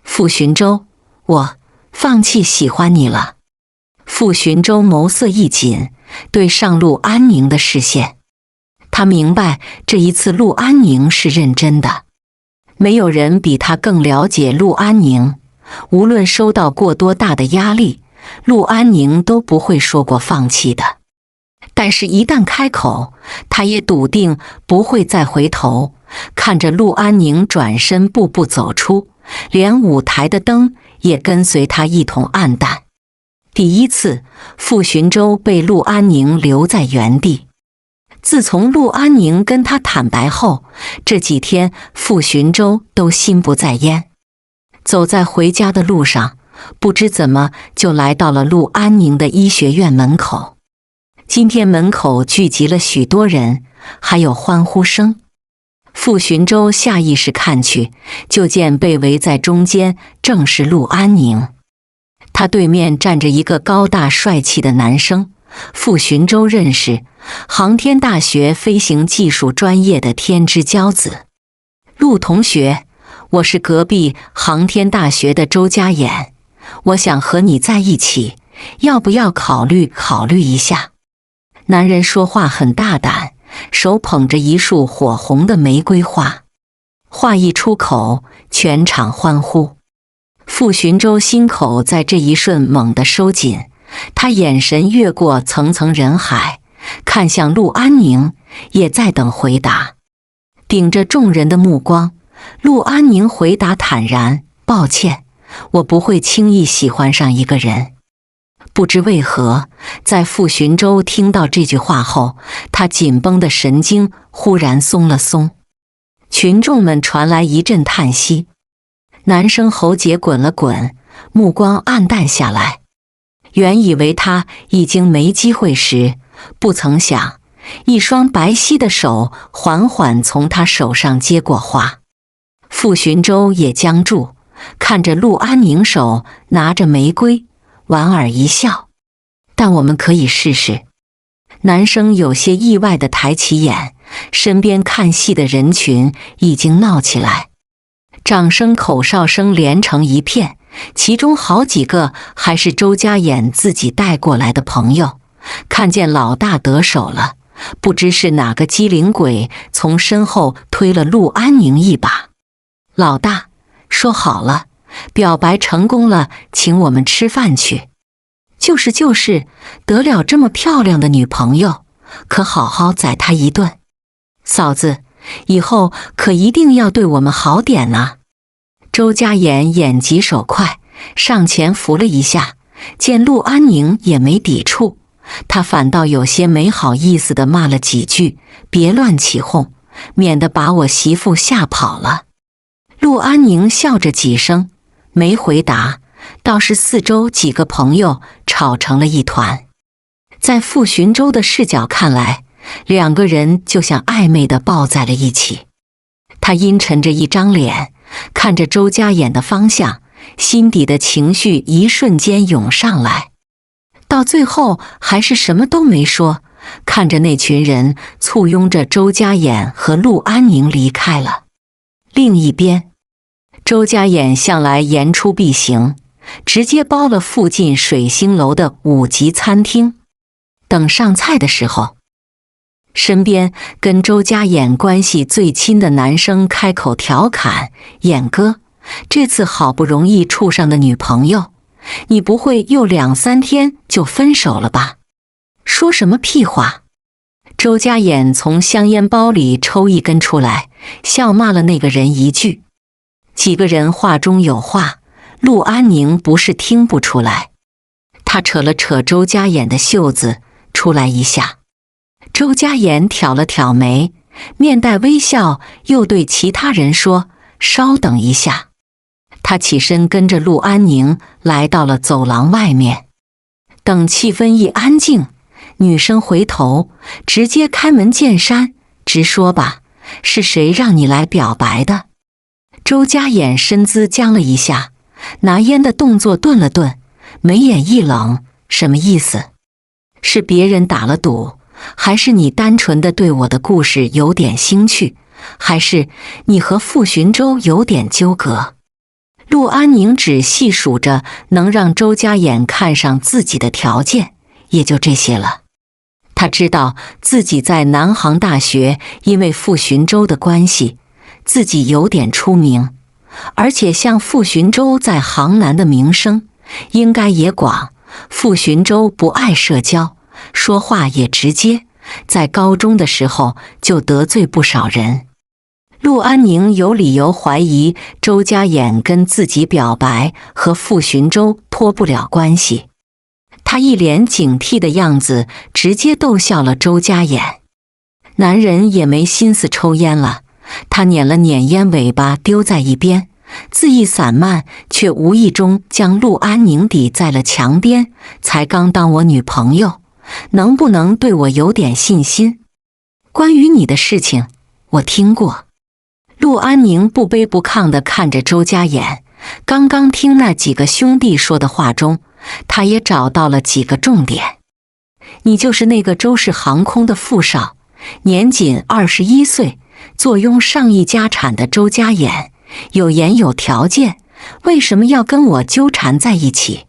傅寻舟，我放弃喜欢你了。傅寻舟眸色一紧，对上陆安宁的视线。他明白这一次陆安宁是认真的。没有人比他更了解陆安宁，无论受到过多大的压力，陆安宁都不会说过放弃的。但是一旦开口，他也笃定不会再回头。看着陆安宁转身步步走出，连舞台的灯也跟随他一同暗淡。第一次，傅寻舟被陆安宁留在原地。自从陆安宁跟他坦白后，这几天傅寻舟都心不在焉。走在回家的路上，不知怎么就来到了陆安宁的医学院门口。今天门口聚集了许多人，还有欢呼声。傅寻舟下意识看去，就见被围在中间正是陆安宁。他对面站着一个高大帅气的男生，傅寻舟认识，航天大学飞行技术专业的天之骄子。陆同学，我是隔壁航天大学的周家衍，我想和你在一起，要不要考虑一下？男人说话很大胆，手捧着一束火红的玫瑰花，话一出口，全场欢呼。傅寻舟心口在这一瞬猛地收紧，他眼神越过层层人海，看向陆安宁，也在等回答。顶着众人的目光，陆安宁回答坦然：抱歉，我不会轻易喜欢上一个人。不知为何，在傅寻舟听到这句话后，他紧绷的神经忽然松了松。群众们传来一阵叹息。男生喉结滚了滚，目光暗淡下来。原以为他已经没机会时，不曾想一双白皙的手缓缓从他手上接过花。傅寻舟也僵住，看着陆安宁手拿着玫瑰，莞尔一笑。但我们可以试试。男生有些意外地抬起眼，身边看戏的人群已经闹起来，掌声口哨声连成一片，其中好几个还是周家衍自己带过来的朋友。看见老大得手了，不知是哪个机灵鬼从身后推了陆安宁一把。老大，说好了，表白成功了，请我们吃饭去。就是，得了这么漂亮的女朋友，可好好宰她一顿。嫂子，以后可一定要对我们好点啊。周家衍眼疾手快，上前扶了一下，见陆安宁也没抵触，他反倒有些没好意思地骂了几句：别乱起哄，免得把我媳妇吓跑了。陆安宁笑着几声，没回答，倒是四周几个朋友吵成了一团。在傅寻舟的视角看来，两个人就像暧昧地抱在了一起。他阴沉着一张脸，看着周家衍的方向，心底的情绪一瞬间涌上来。到最后还是什么都没说，看着那群人簇拥着周家衍和陆安宁离开了。另一边，周家衍向来言出必行，直接包了附近水星楼的5级餐厅。等上菜的时候，身边跟周家衍关系最亲的男生开口调侃：衍哥，这次好不容易处上的女朋友，你不会又2、3天就分手了吧？说什么屁话！周家衍从香烟包里抽一根出来，笑骂了那个人一句。几个人话中有话，陆安宁不是听不出来。他扯了扯周家衍的袖子，出来一下。周家衍挑了挑眉，面带微笑，又对其他人说：稍等一下。他起身跟着陆安宁来到了走廊外面。等气氛一安静，女生回头直接开门见山，直说吧，是谁让你来表白的？周家眼身姿僵了一下，拿烟的动作顿了顿，眉眼一冷，什么意思？是别人打了赌，还是你单纯的对我的故事有点兴趣，还是你和傅寻舟有点纠葛？陆安宁只细数着能让周家眼看上自己的条件，也就这些了。他知道自己在南航大学因为傅寻舟的关系，自己有点出名，而且像傅寻舟在杭南的名声应该也广。傅寻舟不爱社交，说话也直接，在高中的时候就得罪不少人。陆安宁有理由怀疑周家眼跟自己表白和傅寻舟脱不了关系。他一脸警惕的样子，直接逗笑了周家眼。男人也没心思抽烟了，他捻了捻烟尾巴丢在一边，恣意散漫，却无意中将陆安宁抵在了墙边。才刚当我女朋友，能不能对我有点信心？关于你的事情，我听过。陆安宁不卑不亢地看着周家眼，刚刚听那几个兄弟说的话中，他也找到了几个重点。你就是那个周氏航空的副少，年仅21岁，坐拥上亿家产的周家眼，有颜有条件，为什么要跟我纠缠在一起？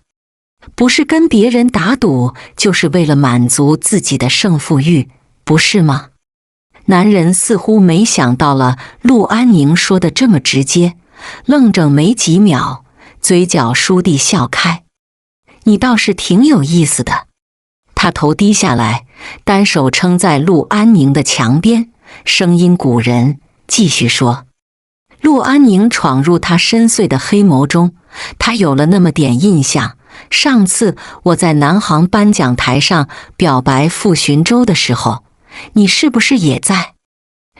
不是跟别人打赌，就是为了满足自己的胜负欲，不是吗？男人似乎没想到了陆安宁说的这么直接，愣怔没几秒，嘴角倏地笑开。你倒是挺有意思的。他头低下来，单手撑在陆安宁的墙边，声音鼓人，继续说。陆安宁闯入他深邃的黑眸中，他有了那么点印象。上次我在南航颁奖台上表白傅寻舟的时候，你是不是也在？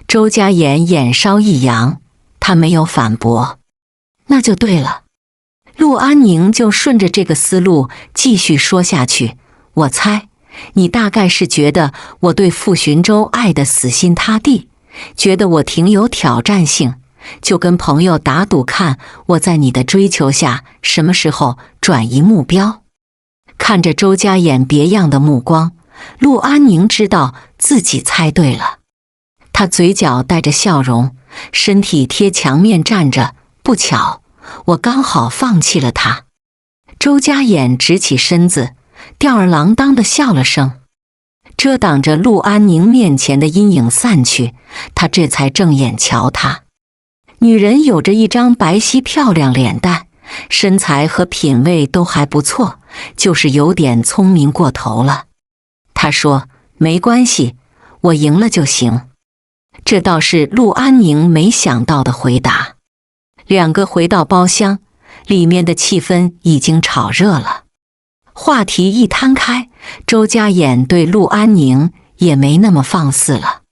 周家眼眼梢一扬，他没有反驳。那就对了。陆安宁就顺着这个思路继续说下去。我猜，你大概是觉得我对傅寻舟爱得死心塌地，觉得我挺有挑战性，就跟朋友打赌看我在你的追求下什么时候转移目标。看着周家眼别样的目光，陆安宁知道自己猜对了。他嘴角带着笑容，身体贴墙面站着。不巧，我刚好放弃了他。周家眼直起身子，吊儿郎当地笑了声，遮挡着陆安宁面前的阴影散去，他这才正眼瞧他。女人有着一张白皙漂亮脸蛋，身材和品味都还不错，就是有点聪明过头了。他说，没关系，我赢了就行。这倒是陆安宁没想到的回答。两个回到包厢，里面的气氛已经炒热了。话题一摊开，周家眼对陆安宁也没那么放肆了。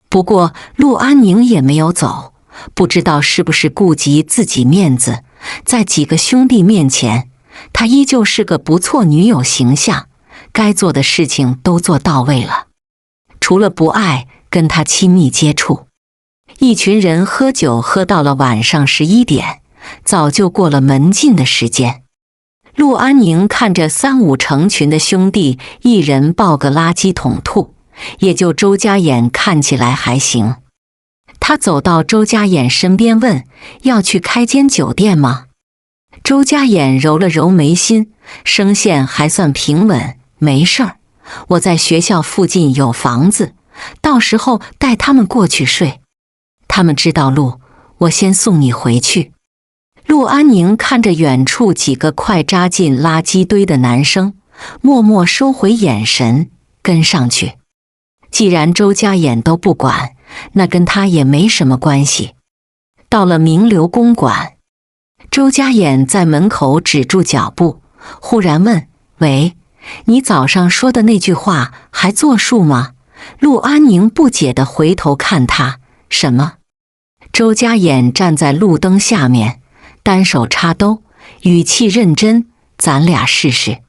不过陆安宁也没有走，不知道是不是顾及自己面子，在几个兄弟面前，他依旧是个不错女友形象，该做的事情都做到位了，除了不爱跟他亲密接触。一群人喝酒喝到了晚上11点，早就过了门禁的时间。陆安宁看着3、5成群的兄弟一人抱个垃圾桶吐，也就周家眼看起来还行。他走到周家眼身边问，要去开间酒店吗？周家眼揉了揉眉心，声线还算平稳，没事儿，我在学校附近有房子，到时候带他们过去睡。他们知道路，我先送你回去。陆安宁看着远处几个快扎进垃圾堆的男生，默默收回眼神，跟上去。既然周家眼都不管，那跟他也没什么关系。到了名流公馆，周家眼在门口止住脚步，忽然问，喂，你早上说的那句话还作数吗？陆安宁不解地回头看他，什么？周家眼站在路灯下面，单手插兜，语气认真，咱俩试试。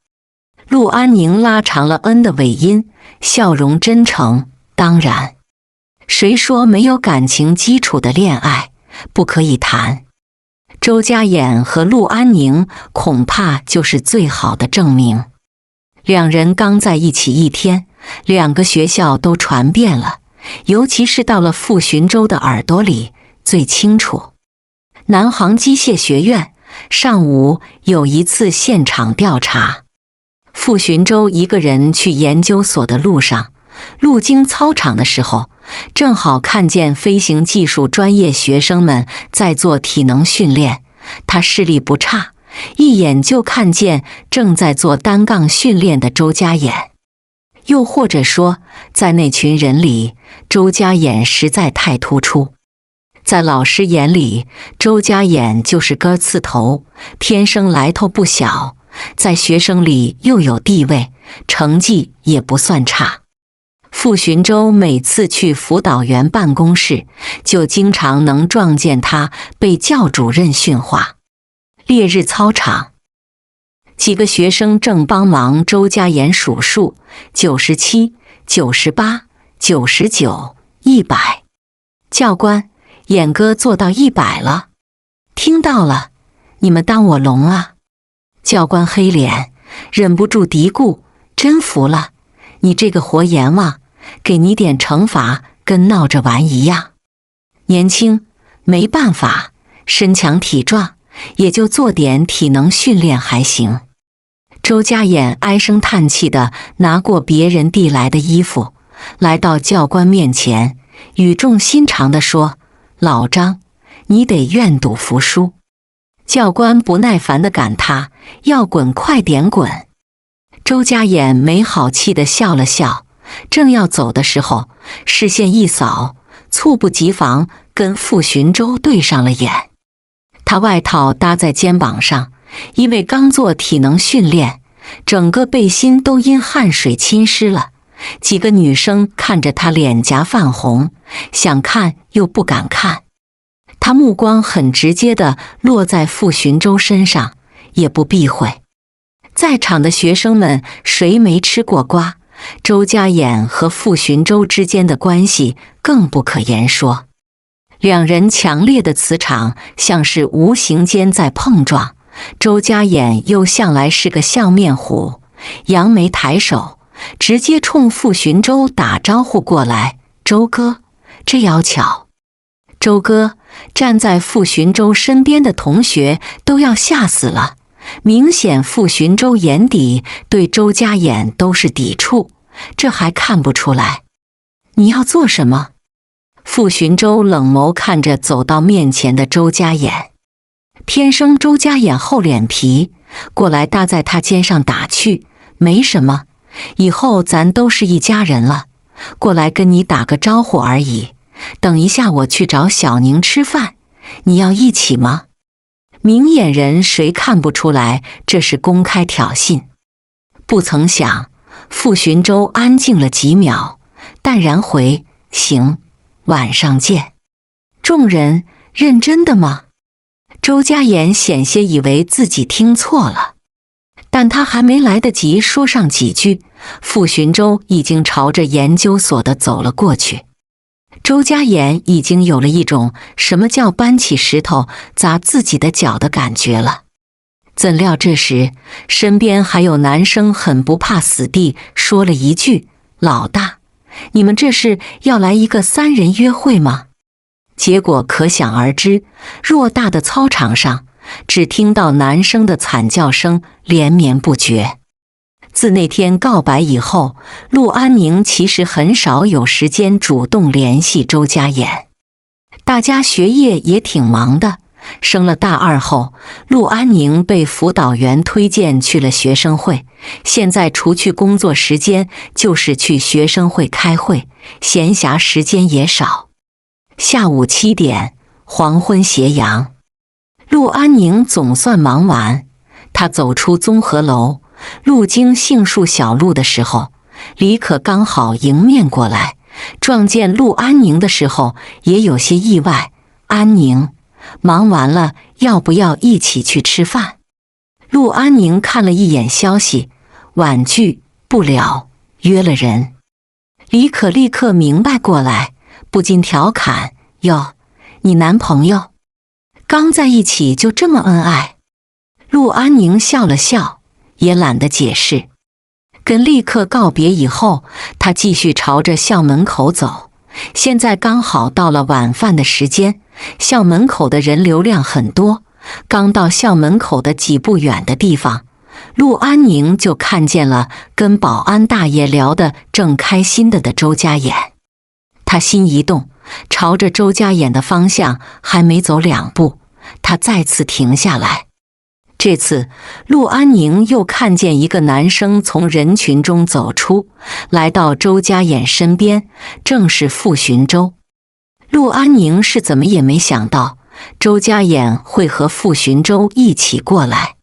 陆安宁拉长了 N 的尾音，笑容真诚。当然，谁说没有感情基础的恋爱不可以谈？周家衍和陆安宁恐怕就是最好的证明。两人刚在一起一天，2个学校都传遍了，尤其是到了傅寻舟的耳朵里最清楚。南航机械学院上午有一次现场调查，傅寻舟一个人去研究所的路上，路经操场的时候，正好看见飞行技术专业学生们在做体能训练。他视力不差，一眼就看见正在做单杠训练的周家衍。又或者说，在那群人里，周家衍实在太突出。在老师眼里，周家衍就是根刺头，天生来头不小，在学生里又有地位，成绩也不算差。傅寻舟每次去辅导员办公室，就经常能撞见他被教主任训话。烈日操场，几个学生正帮忙周家衍数数，97、98、99、100。教官，衍哥做到100了。听到了，你们当我聋啊？教官黑脸，忍不住嘀咕，真服了，你这个活阎王，给你点惩罚跟闹着玩一样。年轻，没办法，身强体壮，也就做点体能训练还行。周家衍唉声叹气地拿过别人递来的衣服，来到教官面前，语重心长地说：老张，你得愿赌服输。教官不耐烦地赶他，要滚快点滚。周家衍没好气地笑了笑，正要走的时候，视线一扫，猝不及防跟傅寻舟对上了眼。他外套搭在肩膀上，因为刚做体能训练，整个背心都因汗水浸湿了。几个女生看着他脸颊泛红，想看又不敢看。他目光很直接地落在傅寻舟身上，也不避讳。在场的学生们谁没吃过瓜？周家衍和傅寻舟之间的关系更不可言说。两人强烈的磁场像是无形间在碰撞。周家衍又向来是个笑面虎，扬眉抬手，直接冲傅寻舟打招呼过来：周哥，这要巧。周哥，站在傅寻舟身边的同学都要吓死了。明显傅寻舟眼底对周家衍都是抵触，这还看不出来？你要做什么？傅寻舟冷眸看着走到面前的周家衍。天生周家衍厚脸皮，过来搭在他肩上打趣：没什么，以后咱都是一家人了，过来跟你打个招呼而已。等一下我去找小宁吃饭，你要一起吗？明眼人谁看不出来这是公开挑衅？不曾想，傅寻舟安静了几秒，淡然回：行，晚上见。众人认真的吗？周家衍险些以为自己听错了，但他还没来得及说上几句，傅寻舟已经朝着研究所的走了过去。周家衍已经有了一种什么叫搬起石头砸自己的脚的感觉了。怎料这时身边还有男生很不怕死地说了一句：老大，你们这是要来一个3人约会吗？结果可想而知，偌大的操场上只听到男生的惨叫声连绵不绝。自那天告白以后，陆安宁其实很少有时间主动联系周家衍。大家学业也挺忙的，升了大2后，陆安宁被辅导员推荐去了学生会，现在除去工作时间就是去学生会开会，闲暇时间也少。下午7点，黄昏斜阳，陆安宁总算忙完。他走出综合楼，路经杏树小路的时候，李可刚好迎面过来，撞见陆安宁的时候也有些意外。安宁，忙完了要不要一起去吃饭？陆安宁看了一眼消息，婉拒不了，约了人。李可立刻明白过来，不禁调侃：哟，你男朋友刚在一起就这么恩爱？陆安宁笑了笑，也懒得解释。跟立刻告别以后，他继续朝着校门口走。现在刚好到了晚饭的时间，校门口的人流量很多。刚到校门口的几步远的地方，陆安宁就看见了跟保安大爷聊得正开心的周家眼。他心一动，朝着周家眼的方向还没走2步，他再次停下来。这次陆安宁又看见一个男生从人群中走出，来到周家眼身边，正是傅寻舟。陆安宁是怎么也没想到周家眼会和傅寻舟一起过来，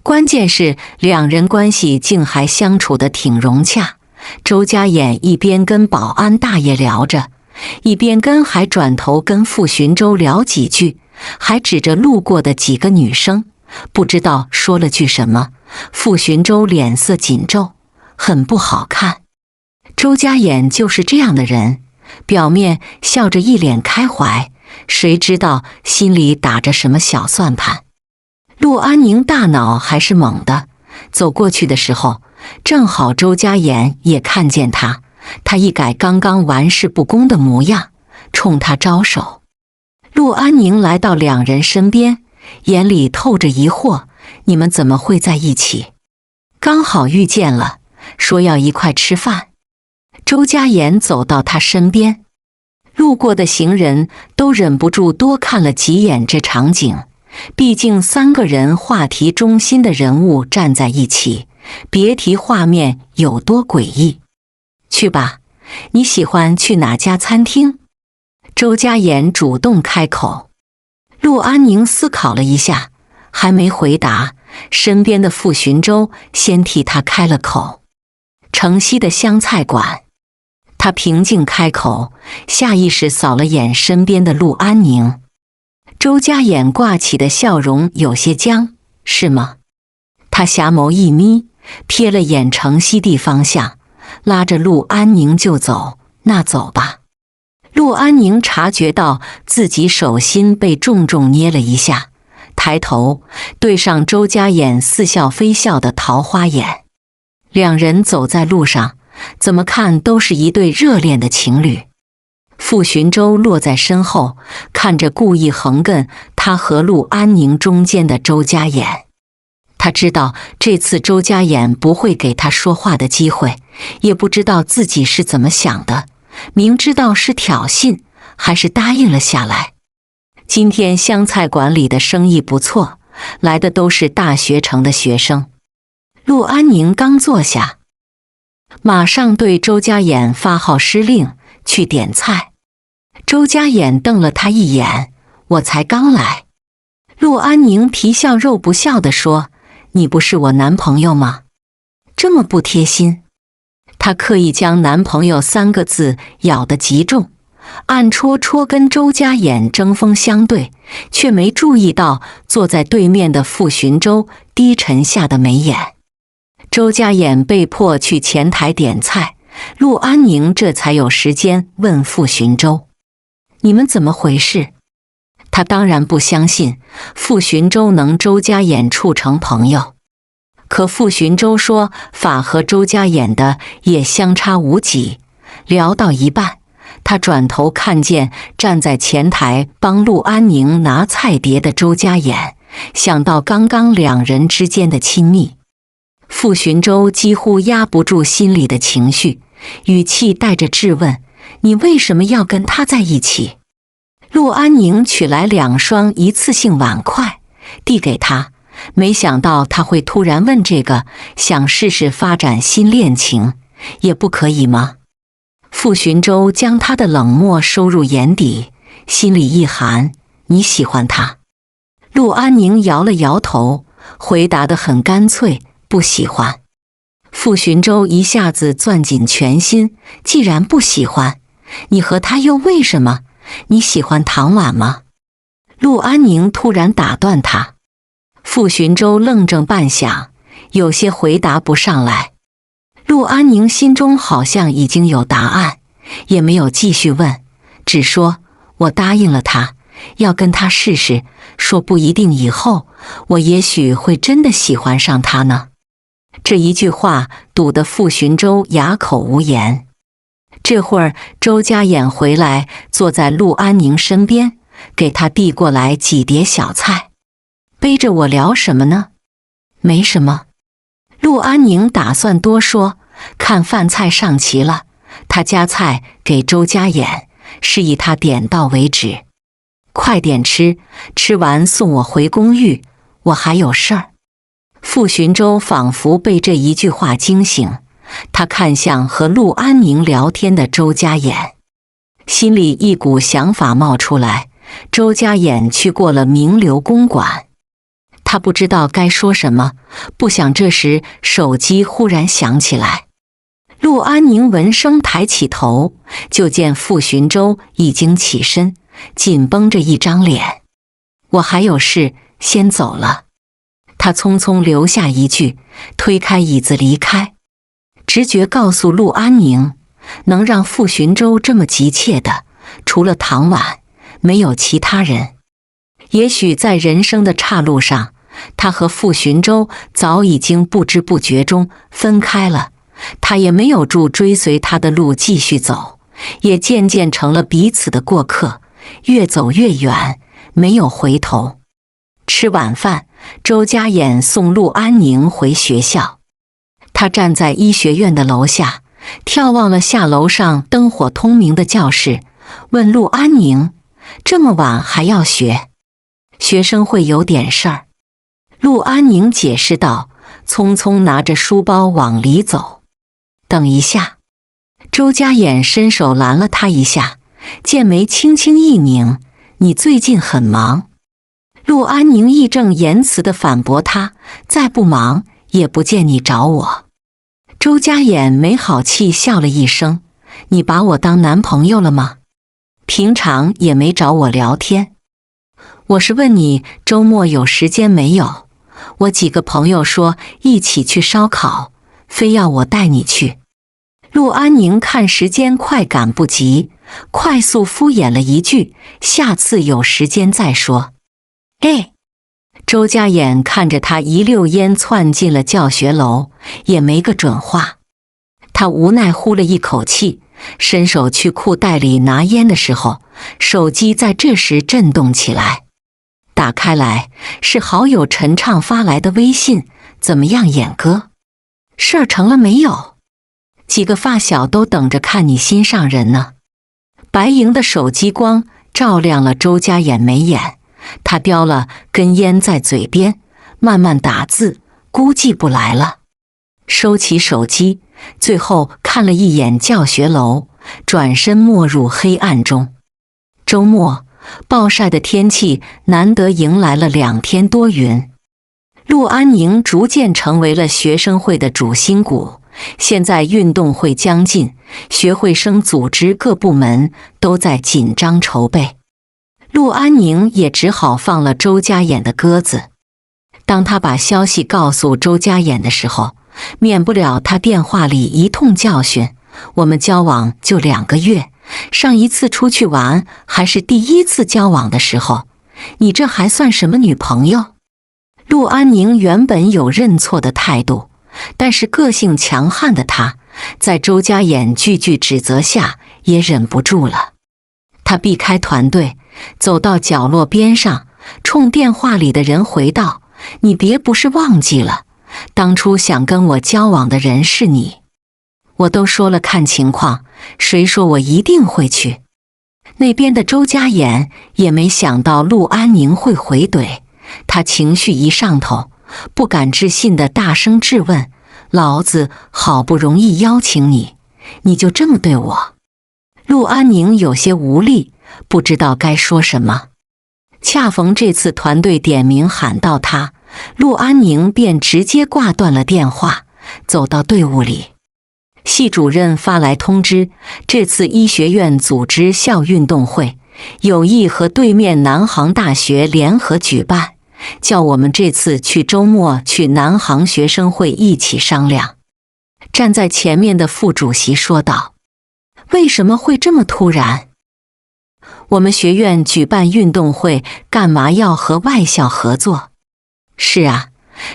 关键是两人关系竟还相处得挺融洽。周家眼一边跟保安大爷聊着，一边还转头跟傅寻舟聊几句，还指着路过的几个女生，不知道说了句什么。傅寻舟脸色紧皱，很不好看。周家眼就是这样的人，表面笑着一脸开怀，谁知道心里打着什么小算盘。陆安宁大脑还是猛的，走过去的时候，正好周家眼也看见他，他一改刚刚玩世不恭的模样，冲他招手。陆安宁来到两人身边，眼里透着疑惑：你们怎么会在一起？刚好遇见了，说要一块吃饭。周家眼走到他身边，路过的行人都忍不住多看了几眼这场景，毕竟3个人话题中心的人物站在一起，别提画面有多诡异。去吧，你喜欢去哪家餐厅？周家眼主动开口。陆安宁思考了一下，还没回答，身边的傅寻舟先替他开了口：城西的湘菜馆。他平静开口，下意识扫了眼身边的陆安宁。周家眼挂起的笑容有些僵：是吗？他狭眸一眯，瞥了眼城西地方向，拉着陆安宁就走。那走吧。陆安宁察觉到自己手心被重重捏了一下，抬头对上周家眼似笑非笑的桃花眼。两人走在路上，怎么看都是一对热恋的情侣。傅寻舟落在身后，看着故意横亘他和陆安宁中间的周家眼。他知道这次周家眼不会给他说话的机会，也不知道自己是怎么想的，明知道是挑衅，还是答应了下来。今天湘菜馆里的生意不错，来的都是大学城的学生。陆安宁刚坐下，马上对周家眼发号施令，去点菜。周家眼瞪了他一眼：我才刚来。陆安宁皮笑肉不笑地说：你不是我男朋友吗？这么不贴心。他刻意将男朋友3个字咬得极重，暗戳戳跟周家眼针锋相对，却没注意到坐在对面的傅寻舟低沉下的眉眼。周家眼被迫去前台点菜，陆安宁这才有时间问傅寻舟：你们怎么回事？他当然不相信傅寻舟能周家眼处成朋友，可傅寻舟说法和周家眼的也相差无几。聊到一半，他转头看见站在前台帮陆安宁拿菜碟的周家眼，想到刚刚两人之间的亲密，傅寻舟几乎压不住心里的情绪，语气带着质问：你为什么要跟他在一起？陆安宁取来2双一次性碗筷，递给他，没想到他会突然问这个，想试试发展新恋情，也不可以吗？傅寻舟将他的冷漠收入眼底，心里一寒：你喜欢他？陆安宁摇了摇头，回答得很干脆：不喜欢。傅寻舟一下子攥紧拳心：既然不喜欢，你和他又为什么？你喜欢唐婉吗？陆安宁突然打断他。傅寻舟愣怔半晌，有些回答不上来。陆安宁心中好像已经有答案，也没有继续问，只说我答应了他，要跟他试试，说不一定以后我也许会真的喜欢上他呢。这一句话堵得傅寻舟哑口无言。这会儿周家衍回来，坐在陆安宁身边，给他递过来几碟小菜。背着我聊什么呢？没什么。陆安宁打算多说，看饭菜上齐了，他夹菜给周家衍，示意他点到为止。快点吃，吃完送我回公寓，我还有事儿。傅寻舟仿佛被这一句话惊醒，他看向和陆安宁聊天的周家衍，心里一股想法冒出来。周家衍去过了名流公馆，他不知道该说什么，不想这时手机忽然响起来。陆安宁闻声抬起头，就见傅寻舟已经起身，紧绷着一张脸。我还有事，先走了。他匆匆留下一句，推开椅子离开。直觉告诉陆安宁，能让傅寻舟这么急切的，除了唐婉，没有其他人。也许在人生的岔路上，他和傅寻舟早已经不知不觉中分开了，他也没有住追随他的路继续走，也渐渐成了彼此的过客，越走越远，没有回头。吃晚饭，周家衍送陆安宁回学校。他站在医学院的楼下，眺望了下楼上灯火通明的教室，问陆安宁：这么晚还要学？学生会有点事儿。陆安宁解释道，匆匆拿着书包往里走。等一下。周家衍伸手拦了他一下，剑眉轻轻一拧，你最近很忙。陆安宁义正言辞地反驳他，再不忙也不见你找我。周家衍没好气笑了一声，你把我当男朋友了吗？平常也没找我聊天。我是问你周末有时间没有？我几个朋友说一起去烧烤，非要我带你去。陆安宁看时间快赶不及，快速敷衍了一句，下次有时间再说。周家衍看着他一溜烟窜进了教学楼，也没个准话。他无奈呼了一口气，伸手去裤袋里拿烟的时候，手机在这时震动起来。打开来，是好友陈畅发来的微信，怎么样演哥？事儿成了没有？几个发小都等着看你心上人呢。白莹的手机光照亮了周家衍眉眼，他叼了根烟在嘴边，慢慢打字，估计不来了。收起手机，最后看了一眼教学楼，转身没入黑暗中。周末暴晒的天气难得迎来了2天多云。陆安宁逐渐成为了学生会的主心骨，现在运动会将近，学会生组织各部门都在紧张筹备。陆安宁也只好放了周家衍的鸽子。当他把消息告诉周家衍的时候，免不了他电话里一通教训，我们交往就2个月，上一次出去玩还是第一次交往的时候，你这还算什么女朋友？陆安宁原本有认错的态度，但是个性强悍的他，在周家衍句句指责下也忍不住了。他避开团队，走到角落边上，冲电话里的人回道：你别不是忘记了，当初想跟我交往的人是你。我都说了看情况，谁说我一定会去？那边的周家衍也没想到陆安宁会回怼，他情绪一上头，不敢置信地大声质问：老子好不容易邀请你，你就这么对我？陆安宁有些无力，不知道该说什么。恰逢这次团队点名喊到他，陆安宁便直接挂断了电话，走到队伍里。系主任发来通知，这次医学院组织校运动会，有意和对面南航大学联合举办，叫我们这次周末去南航学生会一起商量。站在前面的副主席说道：“为什么会这么突然？我们学院举办运动会，干嘛要和外校合作？”“是啊，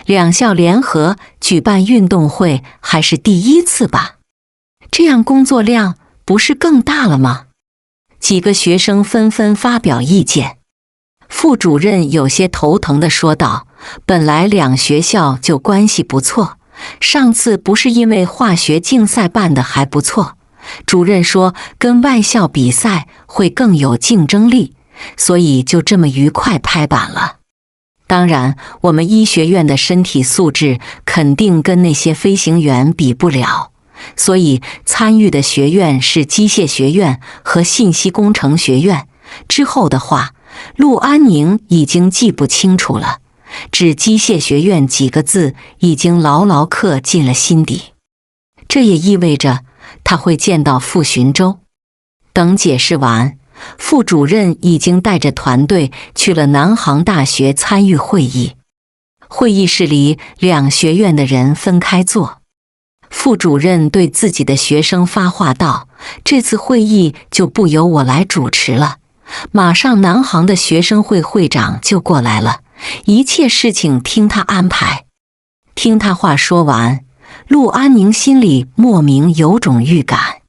两校联合举办运动会还是第一次吧？这样工作量不是更大了吗？”几个学生纷纷发表意见。副主任有些头疼地说道：“本来两学校就关系不错，上次不是因为化学竞赛办得还不错，主任说跟外校比赛会更有竞争力，所以就这么愉快拍板了。当然，我们医学院的身体素质肯定跟那些飞行员比不了，所以参与的学院是机械学院和信息工程学院。之后的话，陆安宁已经记不清楚了，只机械学院几个字已经牢牢刻进了心底。这也意味着他会见到傅寻舟。”等解释完，副主任已经带着团队去了南航大学参与会议。会议室里，两学院的人分开坐。副主任对自己的学生发话道：“这次会议就不由我来主持了，马上南航的学生会会长就过来了，一切事情听他安排。”听他话说完，陆安宁心里莫名有种预感，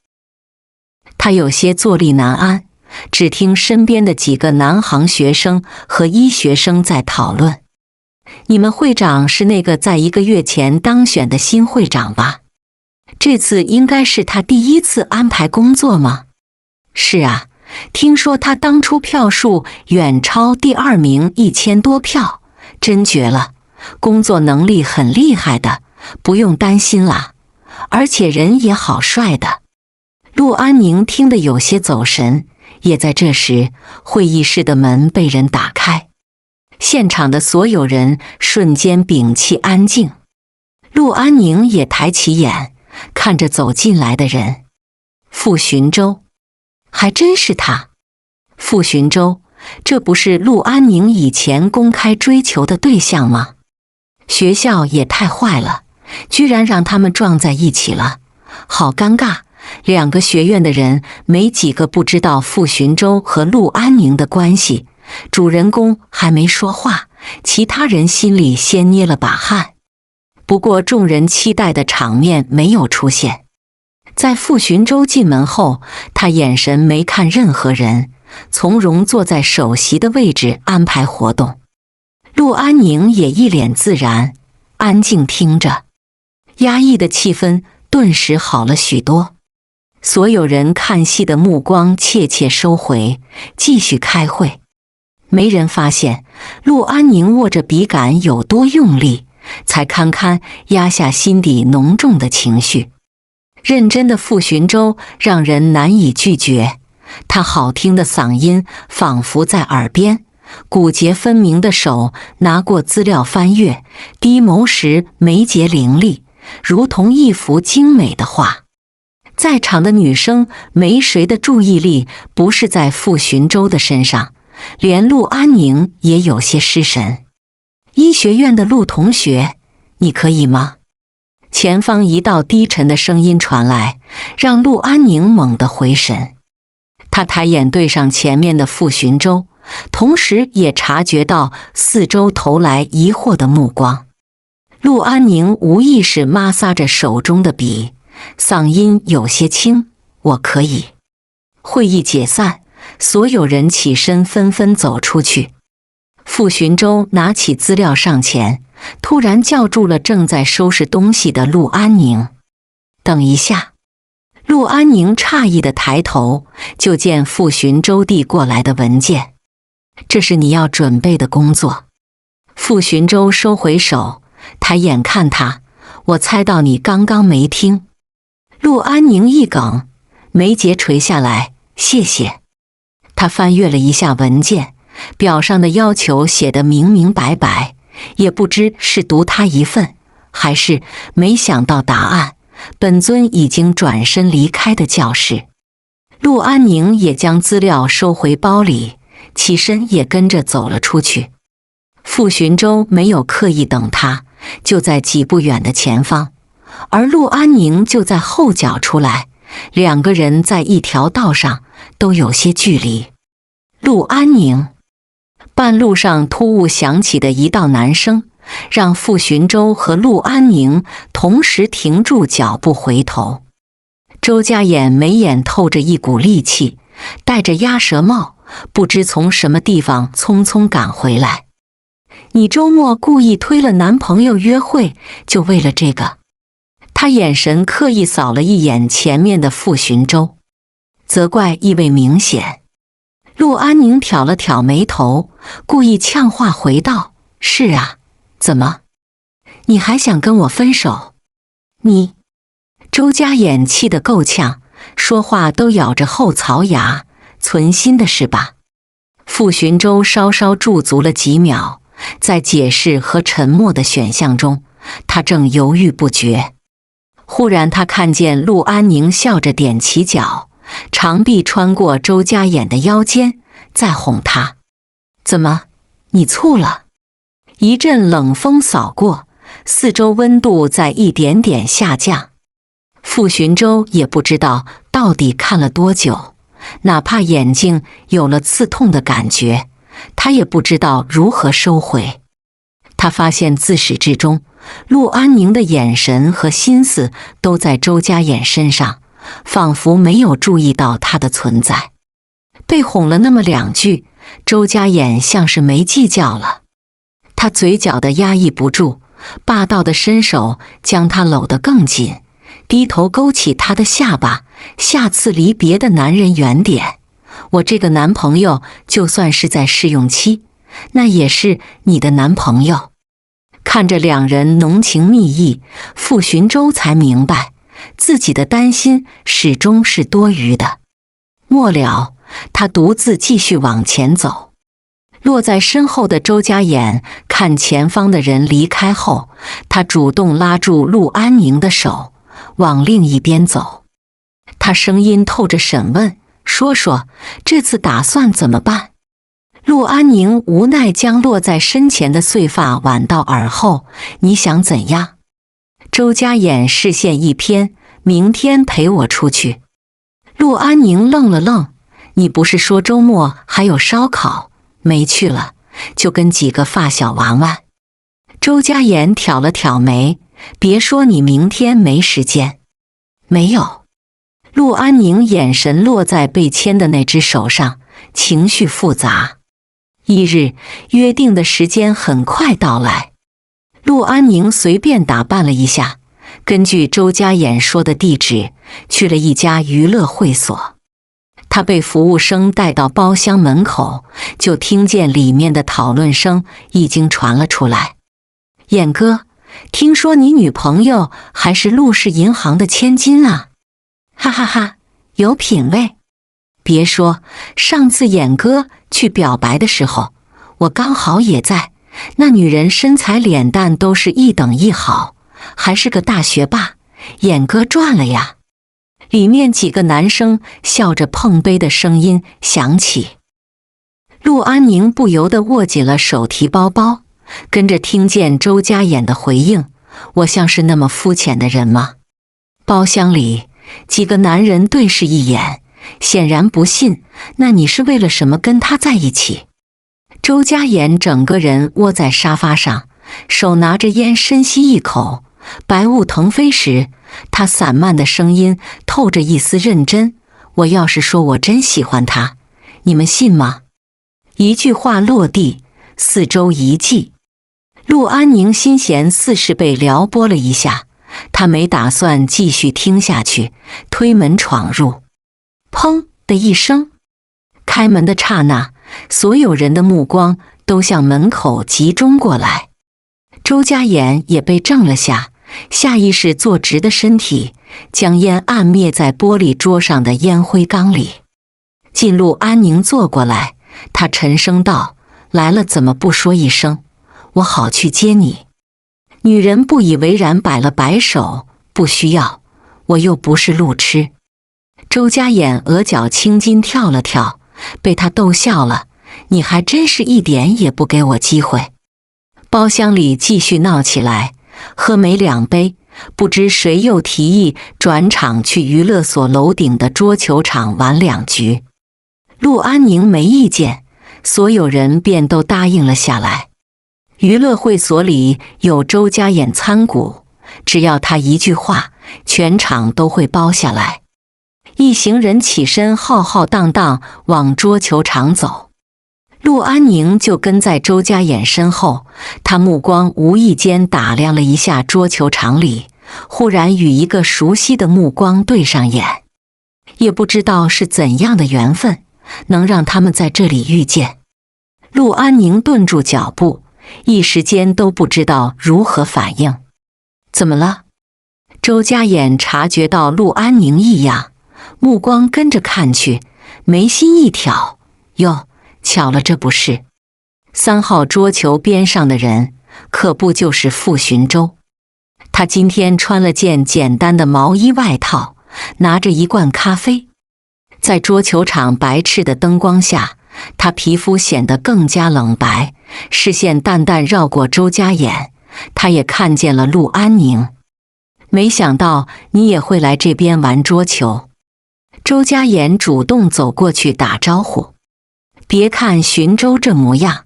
他有些坐立难安，只听身边的几个南航学生和医学生在讨论：“你们会长是那个在1个月前当选的新会长吧？这次应该是他第一次安排工作吗？”“是啊，听说他当初票数远超第2名1000多票，真绝了，工作能力很厉害的，不用担心啦，而且人也好帅的。”陆安宁听得有些走神。也在这时，会议室的门被人打开，现场的所有人瞬间屏气安静。陆安宁也抬起眼，看着走进来的人。傅寻舟，还真是他。傅寻舟，这不是陆安宁以前公开追求的对象吗？学校也太坏了，居然让他们撞在一起了，好尴尬。2个学院的人没几个不知道傅寻舟和陆安宁的关系，主人公还没说话，其他人心里先捏了把汗。不过众人期待的场面没有出现。在傅寻舟进门后，他眼神没看任何人，从容坐在首席的位置安排活动。陆安宁也一脸自然，安静听着，压抑的气氛顿时好了许多。所有人看戏的目光怯怯收回，继续开会。没人发现陆安宁握着笔杆有多用力，才堪堪压下心底浓重的情绪。认真的傅寻舟让人难以拒绝，他好听的嗓音仿佛在耳边，骨节分明的手拿过资料翻阅，低眸时眉睫凌厉，如同一幅精美的画。在场的女生没谁的注意力不是在傅寻舟的身上，连陆安宁也有些失神。“医学院的陆同学，你可以吗？”前方一道低沉的声音传来，让陆安宁猛地回神。他抬眼对上前面的傅寻舟，同时也察觉到四周投来疑惑的目光。陆安宁无意识摩挲着手中的笔，嗓音有些轻：“我可以。”会议解散，所有人起身纷纷走出去。傅寻舟拿起资料上前，突然叫住了正在收拾东西的陆安宁：“等一下！”陆安宁诧异地抬头，就见傅寻舟递过来的文件：“这是你要准备的工作。”傅寻舟收回手，抬眼看他：“我猜到你刚刚没听。”陆安宁一梗，眉睫垂下来：“谢谢。”他翻阅了一下文件，表上的要求写得明明白白，也不知是读他一份，还是没想到答案。本尊已经转身离开的教室。陆安宁也将资料收回包里，起身也跟着走了出去。傅寻舟没有刻意等他，就在几步远的前方，而陆安宁就在后脚出来，两个人在一条道上，都有些距离。陆安宁，半路上突兀响起的一道男声，让傅寻舟和陆安宁同时停住脚步回头。周家眼眉眼透着一股戾气，戴着鸭舌帽，不知从什么地方匆匆赶回来。你周末故意推了男朋友约会，就为了这个？他眼神刻意扫了一眼前面的傅寻舟，责怪意味明显。陆安宁挑了挑眉头，故意呛话回道：是啊，怎么？你还想跟我分手？你……周家眼气得够呛，说话都咬着后槽牙，存心的是吧？傅寻舟稍稍驻足了几秒，在解释和沉默的选项中，他正犹豫不决。忽然他看见陆安宁笑着踮起脚，长臂穿过周家眼的腰间，在哄他：怎么，你醋了？一阵冷风扫过，四周温度在一点点下降。傅寻舟也不知道到底看了多久，哪怕眼睛有了刺痛的感觉，他也不知道如何收回。他发现自始至终，陆安宁的眼神和心思都在周家眼身上，仿佛没有注意到他的存在。被哄了那么两句，周家眼像是没计较了。他嘴角的压抑不住，霸道的伸手将他搂得更紧，低头勾起他的下巴，下次离别的男人远点。我这个男朋友就算是在试用期，那也是你的男朋友。看着两人浓情蜜意，傅寻舟才明白自己的担心始终是多余的。末了，他独自继续往前走。落在身后的周家眼看前方的人离开后，他主动拉住陆安宁的手，往另一边走。他声音透着审问：说说，这次打算怎么办？陆安宁无奈将落在身前的碎发挽到耳后：你想怎样？周家眼视线一偏：明天陪我出去。陆安宁愣了愣：你不是说周末还有烧烤，没去了，就跟几个发小玩玩？周家眼挑了挑眉：别说你明天没时间。没有。陆安宁眼神落在被牵的那只手上，情绪复杂。翌日约定的时间很快到来，陆安宁随便打扮了一下，根据周家眼说的地址，去了一家娱乐会所。他被服务生带到包厢门口，就听见里面的讨论声已经传了出来。眼哥，听说你女朋友还是陆氏银行的千金啊？哈哈哈，有品位。别说，上次眼哥去表白的时候，我刚好也在，那女人身材脸蛋都是一等一好，还是个大学霸，眼哥赚了呀。里面几个男生笑着碰杯的声音响起。陆安宁不由得握紧了手提包包，跟着听见周家眼的回应：我像是那么肤浅的人吗？包厢里几个男人对视一眼，显然不信。那你是为了什么跟他在一起？周家眼整个人窝在沙发上，手拿着烟深吸一口，白雾腾飞时，他散漫的声音透着一丝认真：我要是说我真喜欢他，你们信吗？一句话落地，四周一寂。陆安宁心弦似是被撩拨了一下，他没打算继续听下去，推门闯入。砰的一声，开门的刹那，所有人的目光都向门口集中过来。周家眼也被怔了下，下意识坐直的身体将烟按灭在玻璃桌上的烟灰缸里。进陆安宁坐过来，他沉声道：来了怎么不说一声，我好去接你。女人不以为然摆了摆手：不需要，我又不是路痴。周家眼额角青筋跳了跳，被他逗笑了：你还真是一点也不给我机会。包厢里继续闹起来，喝没2杯，不知谁又提议转场去娱乐所楼顶的桌球场玩2局。陆安宁没意见，所有人便都答应了下来。娱乐会所里有周家衍参股，只要他一句话，全场都会包下来。一行人起身浩浩荡荡往桌球场走，陆安宁就跟在周家衍身后，他目光无意间打量了一下桌球场里，忽然与一个熟悉的目光对上眼。也不知道是怎样的缘分，能让他们在这里遇见。陆安宁顿住脚步，一时间都不知道如何反应。怎么了？周家衍察觉到陆安宁异样，目光跟着看去，眉心一挑，哟，巧了，这不是3号桌球边上的人，可不就是傅寻舟。他今天穿了件简单的毛衣外套，拿着一罐咖啡，在桌球场白炽的灯光下，他皮肤显得更加冷白，视线淡淡绕过周家衍，他也看见了陆安宁。没想到你也会来这边玩桌球。周家衍主动走过去打招呼。别看寻舟这模样，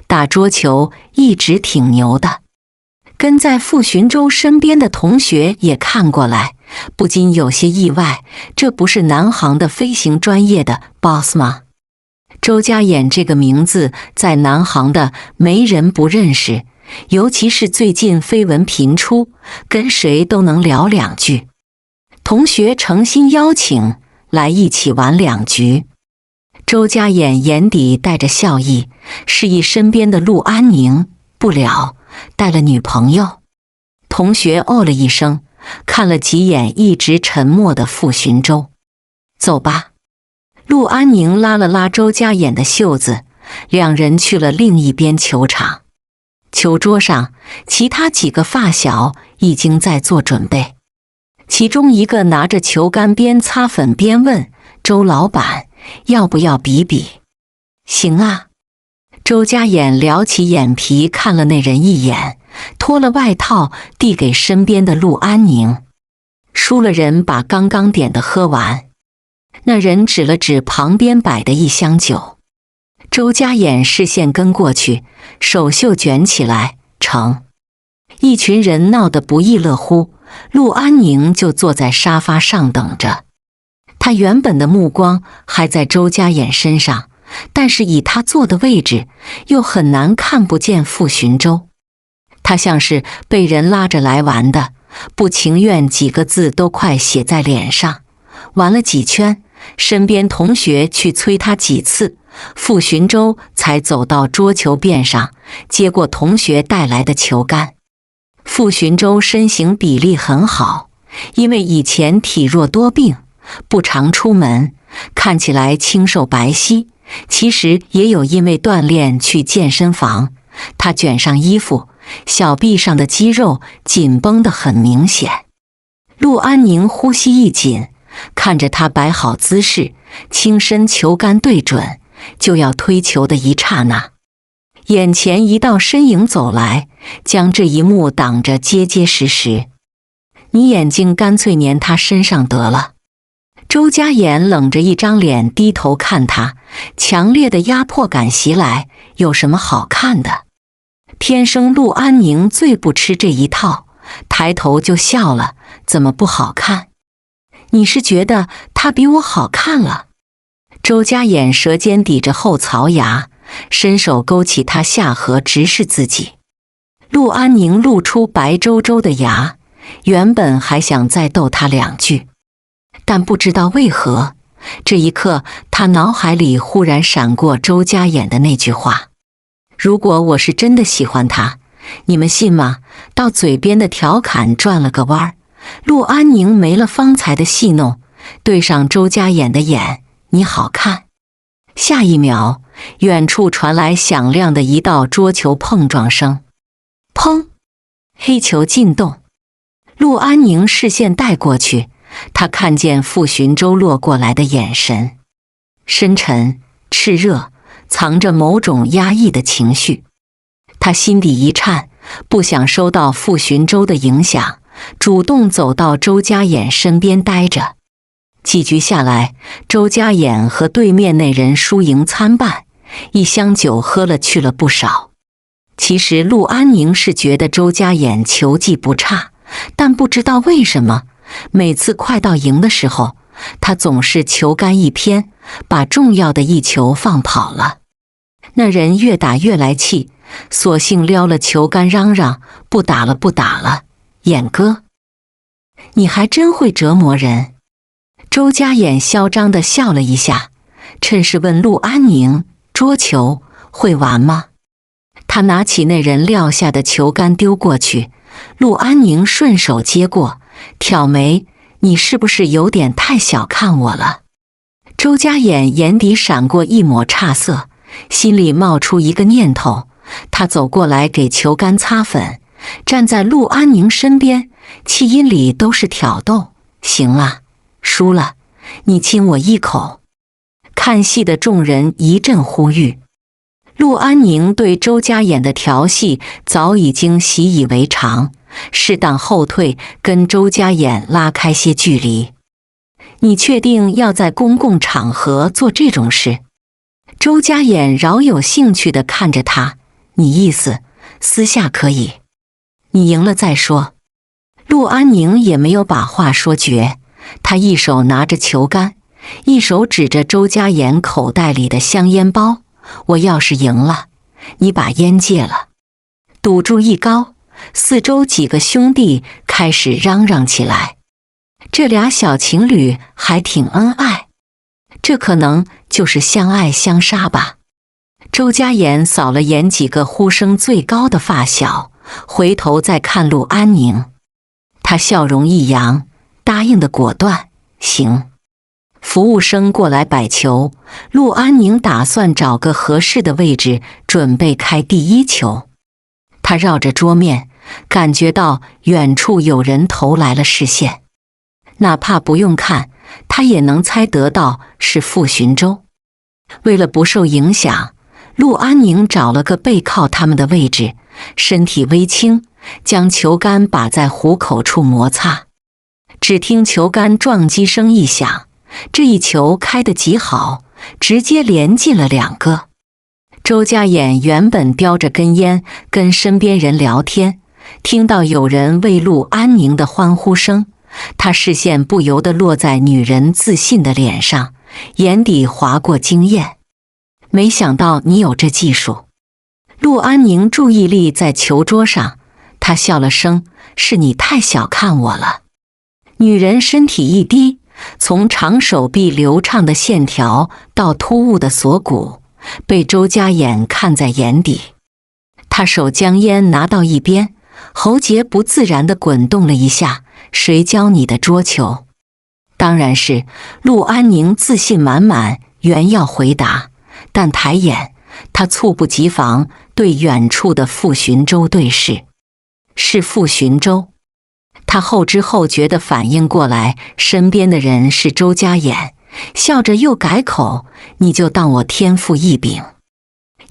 打桌球一直挺牛的。跟在傅寻舟身边的同学也看过来，不禁有些意外，这不是南航的飞行专业的 boss 吗？周家衍这个名字在南航的没人不认识，尤其是最近绯闻频出，跟谁都能聊2句。同学诚心邀请来一起玩2局。周家衍眼底带着笑意，示意身边的陆安宁，不了，带了女朋友。同学哦了一声，看了几眼一直沉默的傅寻舟。走吧。陆安宁拉了拉周家衍的袖子，2人去了另一边球场。球桌上，其他几个发小已经在做准备。其中一个拿着球杆边擦粉边问周老板，要不要比比？行啊。周家衍撩起眼皮看了那人一眼，脱了外套递给身边的陆安宁。输了人把刚刚点的喝完。那人指了指旁边摆的一箱酒。周家衍视线跟过去，手袖卷起来，成。一群人闹得不亦乐乎，陆安宁就坐在沙发上等着。他原本的目光还在周家衍身上，但是以他坐的位置，又很难看不见傅寻舟。他像是被人拉着来玩的，不情愿几个字都快写在脸上。玩了几圈，身边同学去催他几次，傅寻舟才走到桌球边上，接过同学带来的球杆。傅寻舟身形比例很好，因为以前体弱多病，不常出门，看起来清瘦白皙，其实也有因为锻炼去健身房。他卷上衣服，小臂上的肌肉紧绷得很明显。陆安宁呼吸一紧，看着他摆好姿势，轻身球杆对准，就要推球的一刹那，眼前一道身影走来，将这一幕挡着结结实实。你眼睛干脆粘他身上得了。周家衍冷着一张脸低头看他，强烈的压迫感袭来，有什么好看的？天生陆安宁最不吃这一套，抬头就笑了，怎么不好看？你是觉得他比我好看了？周家衍舌尖抵着后槽牙，伸手勾起他下颌直视自己。陆安宁露出白周周的牙，原本还想再逗他2句，但不知道为何，这一刻他脑海里忽然闪过周家衍的那句话：如果我是真的喜欢他，你们信吗？到嘴边的调侃转了个弯儿，陆安宁没了方才的戏弄，对上周家衍的眼，你好看。下一秒，远处传来响亮的一道桌球碰撞声，砰！黑球进洞。陆安宁视线带过去，他看见傅寻舟落过来的眼神，深沉、炽热，藏着某种压抑的情绪。他心底一颤，不想受到傅寻舟的影响，主动走到周家衍身边待着。几局下来，周家衍和对面那人输赢参半，一箱酒喝了去了不少。其实陆安宁是觉得周家衍球技不差，但不知道为什么，每次快到赢的时候，他总是球杆一偏，把重要的一球放跑了。那人越打越来气，索性撩了球杆嚷嚷：“不打了，不打了，衍哥，你还真会折磨人。”周家衍嚣张地笑了一下，趁势问陆安宁：“桌球会玩吗？”他拿起那人撂下的球杆丢过去，陆安宁顺手接过，挑眉：“你是不是有点太小看我了？”周家衍眼底闪过一抹诧色，心里冒出一个念头，他走过来给球杆擦粉，站在陆安宁身边，气音里都是挑逗：“行了，输了，你亲我一口。”看戏的众人一阵呼吁。陆安宁对周家衍的调戏早已经习以为常，适当后退，跟周家衍拉开些距离。“你确定要在公共场合做这种事？”周家衍饶有兴趣地看着他：“你意思私下可以，你赢了再说。”陆安宁也没有把话说绝，他一手拿着球杆，一手指着周家衍口袋里的香烟包：“我要是赢了，你把烟戒了。”赌注一高，四周几个兄弟开始嚷嚷起来：“这俩小情侣还挺恩爱，这可能就是相爱相杀吧。”周家衍扫了眼几个呼声最高的发小，回头再看陆安宁，他笑容一扬，答应的果断：“行。”服务生过来摆球，陆安宁打算找个合适的位置，准备开第一球。他绕着桌面，感觉到远处有人投来了视线，哪怕不用看，他也能猜得到是傅寻舟。为了不受影响，陆安宁找了个背靠他们的位置，身体微倾，将球杆把在虎口处摩擦。只听球杆撞击声一响，这一球开得极好，直接连进了2个。周家衍原本叼着根烟跟身边人聊天，听到有人为陆安宁的欢呼声，他视线不由得落在女人自信的脸上，眼底划过惊艳。“没想到你有这技术。”陆安宁注意力在球桌上，他笑了声：“是你太小看我了。”女人身体一低，从长手臂流畅的线条到突兀的锁骨，被周家衍看在眼底。他手将烟拿到一边，喉结不自然地滚动了一下：“谁教你的桌球？”当然是。陆安宁自信满满，原要回答，但抬眼，他猝不及防对远处的傅寻舟对视。是傅寻舟。他后知后觉地反应过来，身边的人是周家衍，笑着又改口：“你就当我天赋异禀。”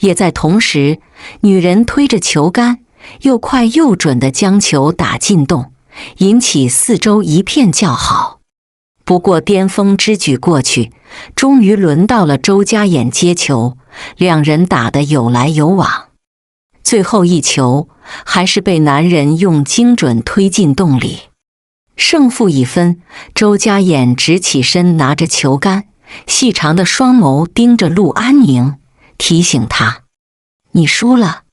也在同时，女人推着球杆，又快又准地将球打进洞，引起四周一片叫好。不过巅峰之举过去，终于轮到了周家衍接球，两人打得有来有往。最后一球还是被男人用精准推进洞里。胜负已分，周家衍直起身拿着球杆，细长的双眸盯着陆安宁，提醒他：“你输了。”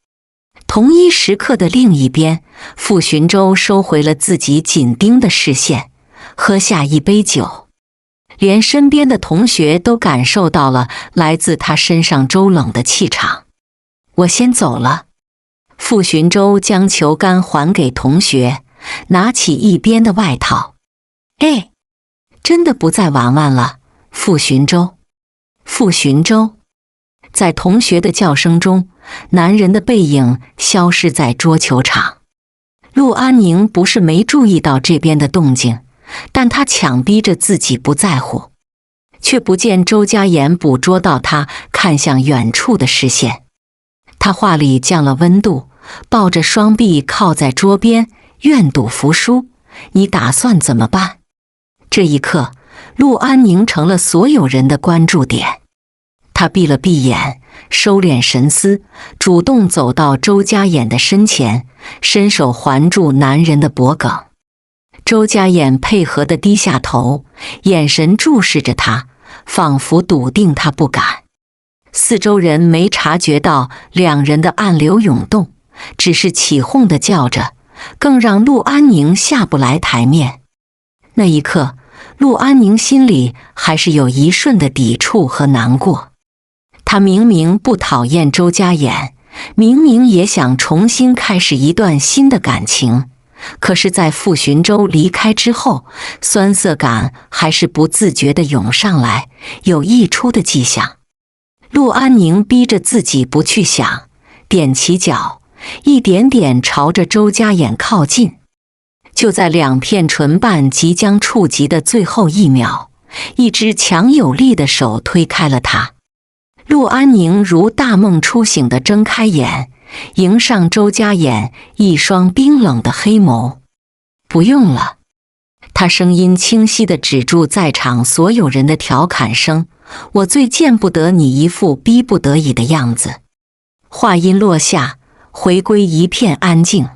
同一时刻的另一边，傅寻舟收回了自己紧盯的视线，喝下一杯酒，连身边的同学都感受到了来自他身上周冷的气场。“我先走了。”傅寻舟将球杆还给同学，拿起一边的外套。“哎，真的不再玩玩了，傅寻舟。”傅寻舟。在同学的叫声中，男人的背影消失在桌球场。陆安宁不是没注意到这边的动静，但他强逼着自己不在乎，却不见周家衍捕捉到他看向远处的视线。他话里降了温度，抱着双臂靠在桌边，愿赌服输。你打算怎么办？这一刻，陆安宁成了所有人的关注点。他闭了闭眼，收敛神思，主动走到周家衍的身前，伸手环住男人的脖颈。周家衍配合地低下头，眼神注视着他，仿佛笃定他不敢。四周人没察觉到两人的暗流涌动，只是起哄地叫着，更让陆安宁下不来台面。那一刻，陆安宁心里还是有一瞬的抵触和难过。他明明不讨厌周家衍，明明也想重新开始一段新的感情，可是在傅寻舟离开之后，酸涩感还是不自觉地涌上来，有溢出的迹象。陆安宁逼着自己不去想，踮起脚，一点点朝着周家衍靠近。就在两片唇瓣即将触及的最后一秒，一只强有力的手推开了他。陆安宁如大梦初醒地睁开眼，迎上周家衍一双冰冷的黑眸。不用了，他声音清晰地止住在场所有人的调侃声，我最见不得你一副逼不得已的样子。话音落下，回归一片安静。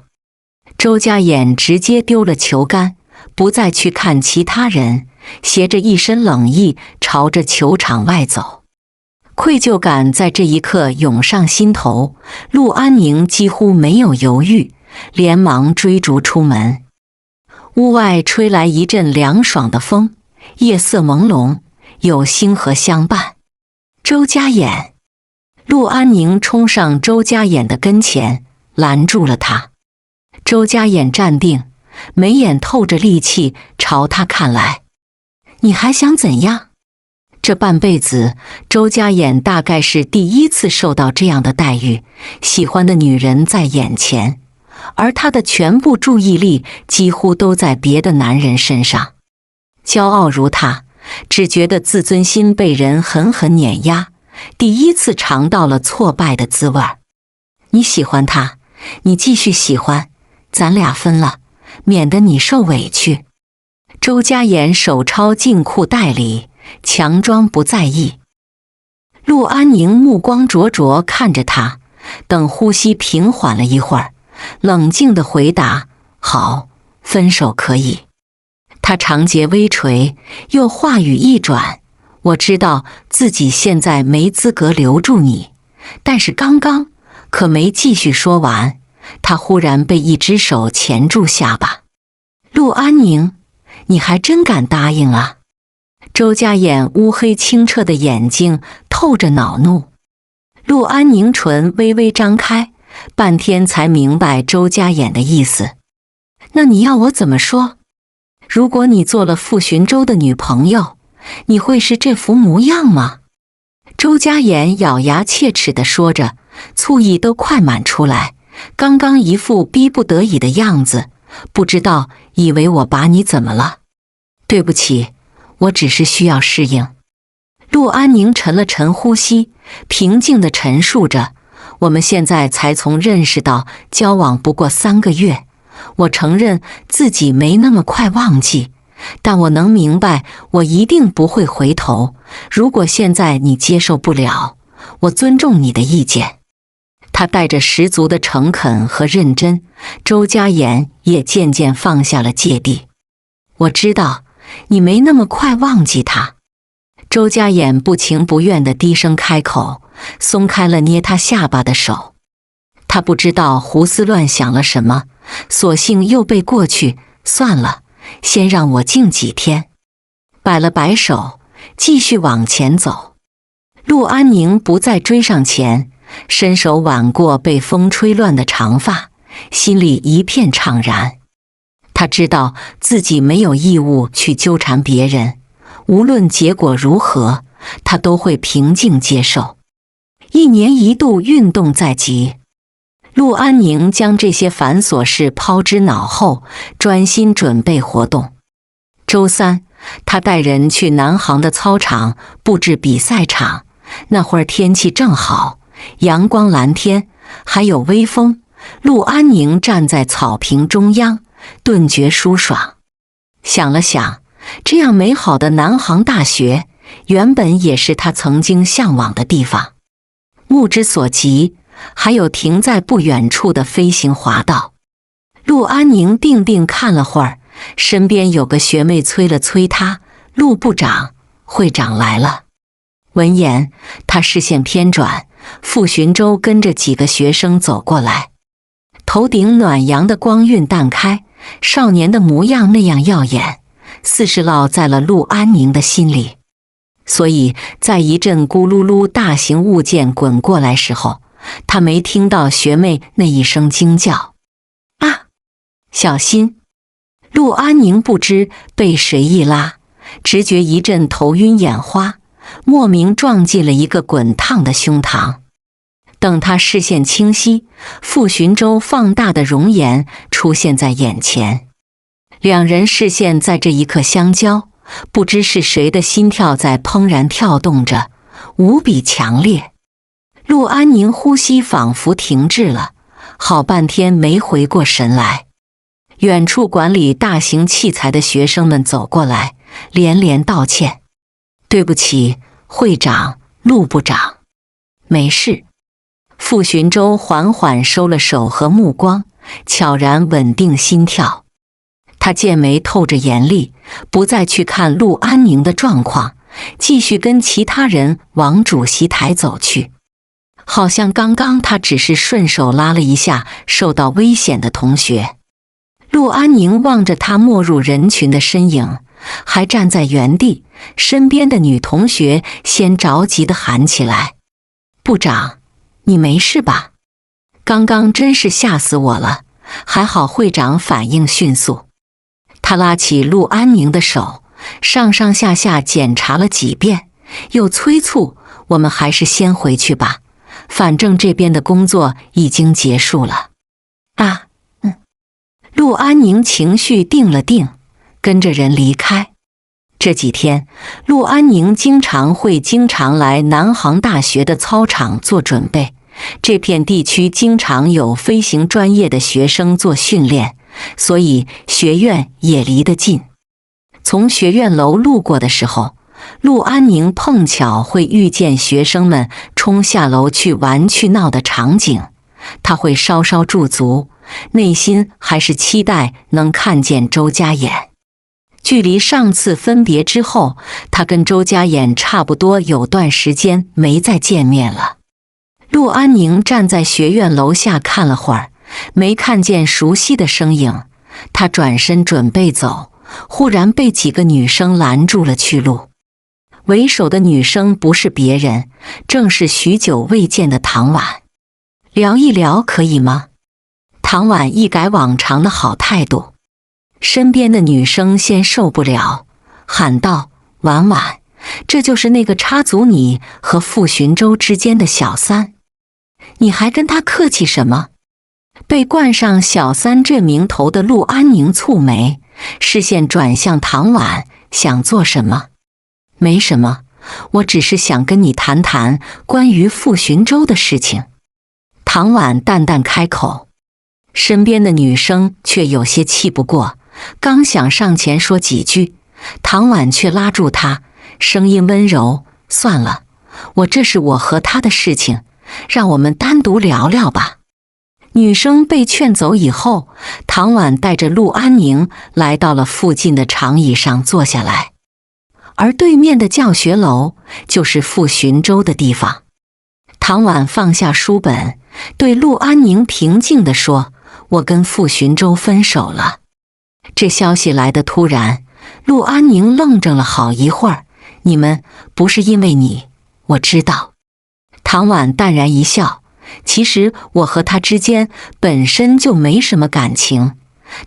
周家衍直接丢了球杆，不再去看其他人，携着一身冷意朝着球场外走。愧疚感在这一刻涌上心头，陆安宁几乎没有犹豫，连忙追逐出门。屋外吹来一阵凉爽的风，夜色朦胧，有星河相伴。周家衍，陆安宁冲上周家衍的跟前，拦住了他。周家衍站定，眉眼透着戾气朝他看来。你还想怎样？这半辈子，周家衍大概是第一次受到这样的待遇，喜欢的女人在眼前，而他的全部注意力几乎都在别的男人身上。骄傲如他，只觉得自尊心被人狠狠碾压，第一次尝到了挫败的滋味。你喜欢他，你继续喜欢，咱俩分了，免得你受委屈。周家衍手抄进裤袋里，强装不在意。陆安宁目光灼灼看着他，等呼吸平缓了一会儿，冷静地回答：好，分手可以。他长睫微垂，又话语一转，我知道自己现在没资格留住你，但是刚刚可没继续说完，他忽然被一只手钳住下巴。陆安宁，你还真敢答应啊！周家衍乌黑清澈的眼睛透着恼怒。陆安宁唇微微张开，半天才明白周家衍的意思。那你要我怎么说？如果你做了傅寻舟的女朋友，你会是这副模样吗？周家衍咬牙切齿地说着，醋意都快满出来。刚刚一副逼不得已的样子，不知道以为我把你怎么了？对不起，我只是需要适应。陆安宁沉了沉呼吸，平静地陈述着，我们现在才从认识到交往不过3个月，我承认自己没那么快忘记，但我能明白我一定不会回头。如果现在你接受不了，我尊重你的意见。他带着十足的诚恳和认真，周家衍也渐渐放下了芥蒂。我知道你没那么快忘记他。周家衍不情不愿地低声开口，松开了捏他下巴的手。他不知道胡思乱想了什么，索性又背过去，算了，先让我静几天。摆了摆手，继续往前走。陆安宁不再追上前，伸手挽过被风吹乱的长发，心里一片怅然。他知道自己没有义务去纠缠别人，无论结果如何，他都会平静接受。1年一度运动在即，陆安宁将这些繁琐事抛之脑后，专心准备活动。周3，他带人去南航的操场布置比赛场，那会儿天气正好，阳光蓝天，还有微风，陆安宁站在草坪中央，顿觉舒爽。想了想，这样美好的南航大学，原本也是他曾经向往的地方。目之所及，还有停在不远处的飞行滑道。陆安宁定定看了会儿，身边有个学妹催了催他：“陆部长，会长来了。”闻言，他视线偏转，傅寻舟跟着几个学生走过来，头顶暖阳的光晕淡开，少年的模样那样耀眼，似是烙在了陆安宁的心里。所以在一阵咕噜噜大型物件滚过来时候，他没听到学妹那一声惊叫：“啊，小心！”陆安宁不知被谁一拉，直觉一阵头晕眼花，莫名撞进了一个滚烫的胸膛。等他视线清晰，傅寻舟放大的容颜出现在眼前，两人视线在这一刻相交，不知是谁的心跳在怦然跳动着，无比强烈。陆安宁呼吸仿佛停滞了，好半天没回过神来。远处管理大型器材的学生们走过来，连连道歉：“对不起，会长，陆部长。”“没事。”傅寻舟缓缓收了手和目光，悄然稳定心跳。他剑眉透着严厉，不再去看陆安宁的状况，继续跟其他人往主席台走去。好像刚刚他只是顺手拉了一下受到危险的同学。陆安宁望着他没入人群的身影，还站在原地，身边的女同学先着急地喊起来：“部长，你没事吧？刚刚真是吓死我了，还好会长反应迅速。”他拉起陆安宁的手，上上下下检查了几遍，又催促：“我们还是先回去吧，反正这边的工作已经结束了。”“啊，陆安宁情绪定了定，跟着人离开。这几天，陆安宁经常来南航大学的操场做准备。这片地区经常有飞行专业的学生做训练，所以学院也离得近。从学院楼路过的时候，陆安宁碰巧会遇见学生们冲下楼去玩去闹的场景，他会稍稍驻足，内心还是期待能看见周家眼。距离上次分别之后，他跟周家眼差不多有段时间没再见面了。陆安宁站在学院楼下看了会儿，没看见熟悉的身影，他转身准备走，忽然被几个女生拦住了去路。为首的女生不是别人，正是许久未见的唐婉。“聊一聊可以吗？”唐婉一改往常的好态度。身边的女生先受不了，喊道：“婉婉，这就是那个插足你和傅寻舟之间的小三，你还跟他客气什么？”被冠上小三这名头的陆安宁蹙眉，视线转向唐婉：“想做什么？”“没什么，我只是想跟你谈谈关于傅寻舟的事情。”唐婉淡淡开口。身边的女生却有些气不过，刚想上前说几句，唐婉却拉住她，声音温柔：“算了，这是我和他的事情，让我们单独聊聊吧。”女生被劝走以后，唐婉带着陆安宁来到了附近的长椅上坐下来，而对面的教学楼就是傅寻舟的地方。唐婉放下书本，对陆安宁平静地说：“我跟傅寻舟分手了。”这消息来得突然，陆安宁愣怔了好一会儿。“你们不是因为你，我知道。”唐婉淡然一笑：“其实我和他之间本身就没什么感情，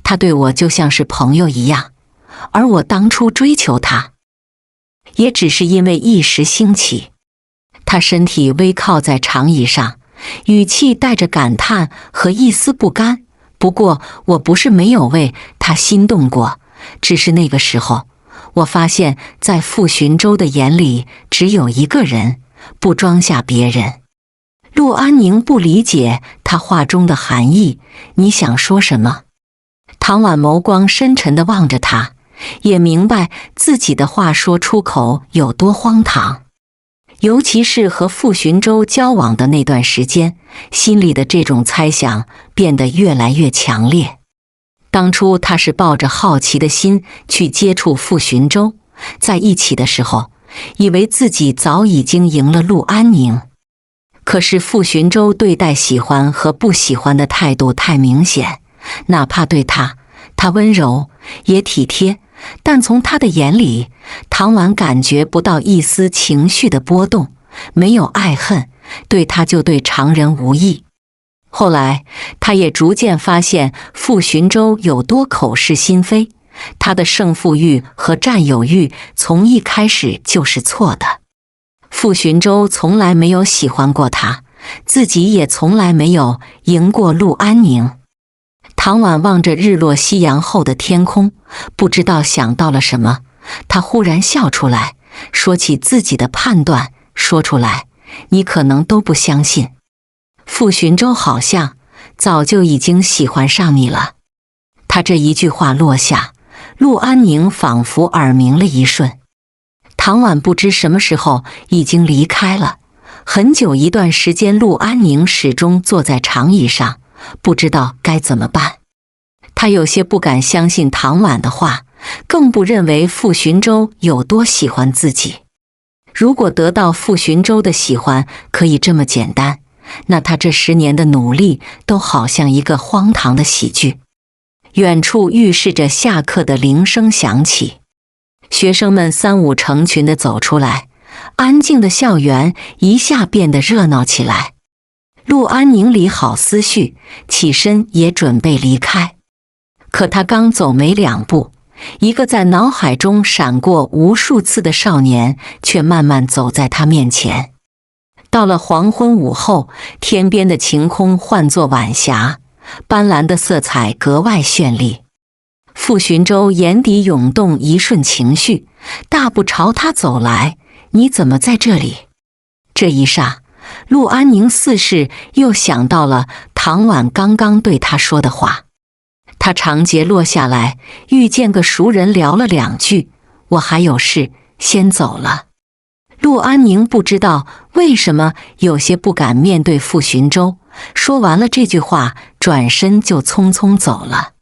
他对我就像是朋友一样，而我当初追求他，也只是因为一时兴起。”他身体微靠在长椅上，语气带着感叹和一丝不甘。“不过我不是没有为他心动过，只是那个时候，我发现在傅寻舟的眼里只有一个人，不装下别人。”陆安宁不理解他话中的含义，你想说什么？唐婉眸光深沉地望着他，也明白自己的话说出口有多荒唐。尤其是和傅寻舟交往的那段时间，心里的这种猜想变得越来越强烈。当初他是抱着好奇的心去接触傅寻舟，在一起的时候，以为自己早已经赢了陆安宁。可是傅寻舟对待喜欢和不喜欢的态度太明显，哪怕对他温柔也体贴，但从他的眼里，唐婉感觉不到一丝情绪的波动，没有爱恨，对他就对常人无异。后来他也逐渐发现傅寻舟有多口是心非，他的胜负欲和占有欲从一开始就是错的。傅寻舟从来没有喜欢过他，自己也从来没有赢过陆安宁。唐婉望着日落夕阳后的天空，不知道想到了什么，他忽然笑出来，说起自己的判断，说出来你可能都不相信。傅寻舟好像早就已经喜欢上你了。他这一句话落下，陆安宁仿佛耳鸣了一瞬。唐婉不知什么时候已经离开了，很久一段时间，陆安宁始终坐在长椅上，不知道该怎么办。他有些不敢相信唐婉的话，更不认为傅寻舟有多喜欢自己。如果得到傅寻舟的喜欢可以这么简单，那他这10年的努力都好像一个荒唐的喜剧。远处预示着下课的铃声响起，学生们三五成群地走出来，安静的校园一下变得热闹起来。陆安宁理好思绪，起身也准备离开。可他刚走没2步，一个在脑海中闪过无数次的少年却慢慢走在他面前。到了黄昏午后，天边的晴空换作晚霞，斑斓的色彩格外绚丽。傅寻舟眼底涌动一瞬情绪，大步朝他走来，你怎么在这里？这一霎，陆安宁似是又想到了唐婉刚刚对他说的话。他长睫落下来，遇见个熟人聊了2句，我还有事，先走了。陆安宁不知道为什么有些不敢面对傅寻舟，说完了这句话，转身就匆匆走了。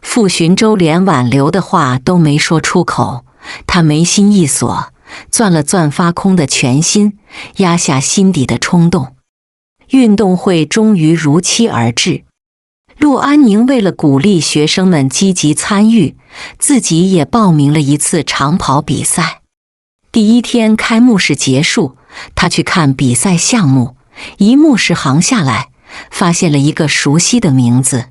傅寻舟连挽留的话都没说出口，他眉心一锁，攥了攥发空的拳心，压下心底的冲动。运动会终于如期而至。陆安宁为了鼓励学生们积极参与，自己也报名了一次长跑比赛。第1天开幕式结束，他去看比赛项目，一目十行下来，发现了一个熟悉的名字。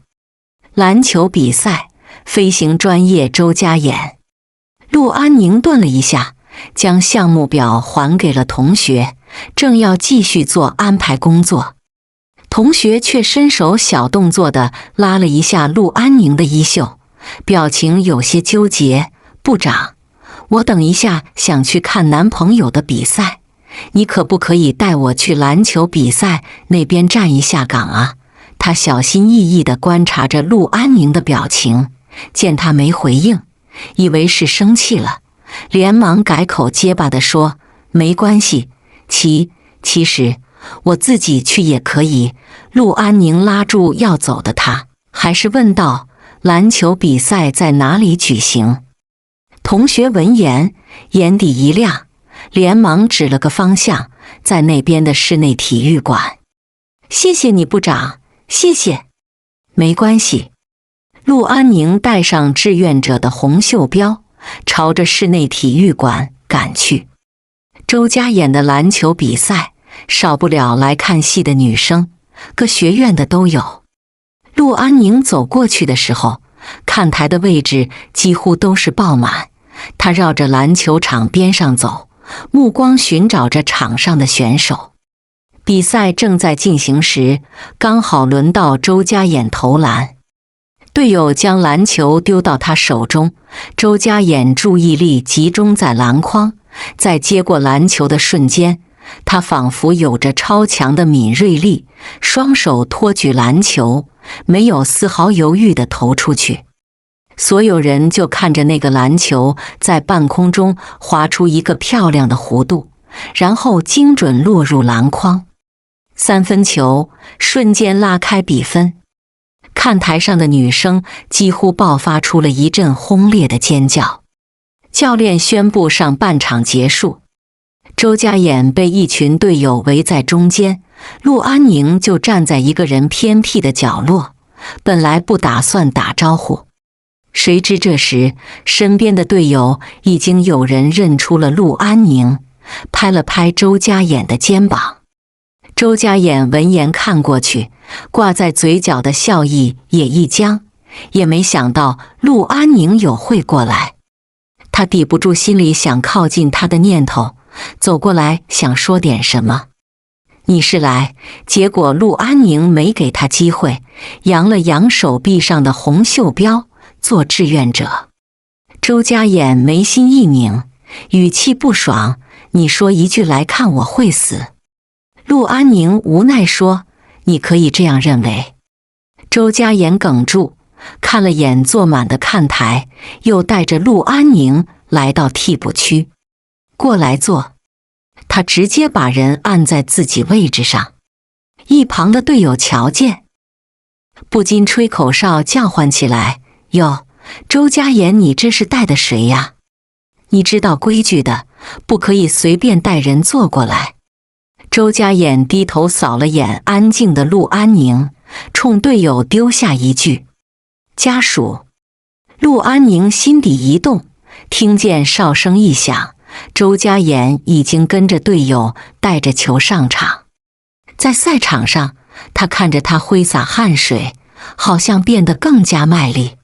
篮球比赛，飞行专业周家衍。陆安宁顿了一下，将项目表还给了同学，正要继续做安排工作。同学却伸手小动作地拉了一下陆安宁的衣袖，表情有些纠结。部长，我等一下想去看男朋友的比赛，你可不可以带我去篮球比赛那边站一下岗啊？他小心翼翼地观察着陆安宁的表情，见他没回应，以为是生气了，连忙改口结巴地说，没关系，其实我自己去也可以。陆安宁拉住要走的他，还是问道，篮球比赛在哪里举行？同学闻言眼底一亮，连忙指了个方向，在那边的室内体育馆。谢谢你部长，谢谢。没关系。陆安宁带上志愿者的红袖标，朝着室内体育馆赶去。周家衍的篮球比赛，少不了来看戏的女生，各学院的都有。陆安宁走过去的时候，看台的位置几乎都是爆满。他绕着篮球场边上走，目光寻找着场上的选手。比赛正在进行时，刚好轮到周家衍投篮。队友将篮球丢到他手中，周家衍注意力集中在篮筐，在接过篮球的瞬间，他仿佛有着超强的敏锐力，双手托举篮球，没有丝毫犹豫地投出去。所有人就看着那个篮球在半空中划出一个漂亮的弧度，然后精准落入篮筐。3分球瞬间拉开比分。看台上的女生几乎爆发出了一阵轰烈的尖叫。教练宣布上半场结束。周家衍被一群队友围在中间，陆安宁就站在一个人偏僻的角落，本来不打算打招呼。谁知这时身边的队友已经有人认出了陆安宁，拍了拍周家衍的肩膀。周家衍闻言看过去，挂在嘴角的笑意也一僵，也没想到陆安宁有会过来。他抵不住心里想靠近他的念头，走过来想说点什么。你是来，结果陆安宁没给他机会，扬了扬手臂上的红袖标，做志愿者。周家衍眉心一拧，语气不爽，你说一句来看我会死。陆安宁无奈说，你可以这样认为。周家衍哽住，看了眼坐满的看台，又带着陆安宁来到替补区。过来坐。他直接把人按在自己位置上。一旁的队友瞧见，不禁吹口哨叫唤起来，哟，周家衍，你这是带的谁呀？你知道规矩的，不可以随便带人坐过来。周家衍低头扫了眼安静的陆安宁，冲队友丢下一句，家属。陆安宁心底一动，听见哨声一响，周家衍已经跟着队友带着球上场。在赛场上，他看着他挥洒汗水，好像变得更加卖力。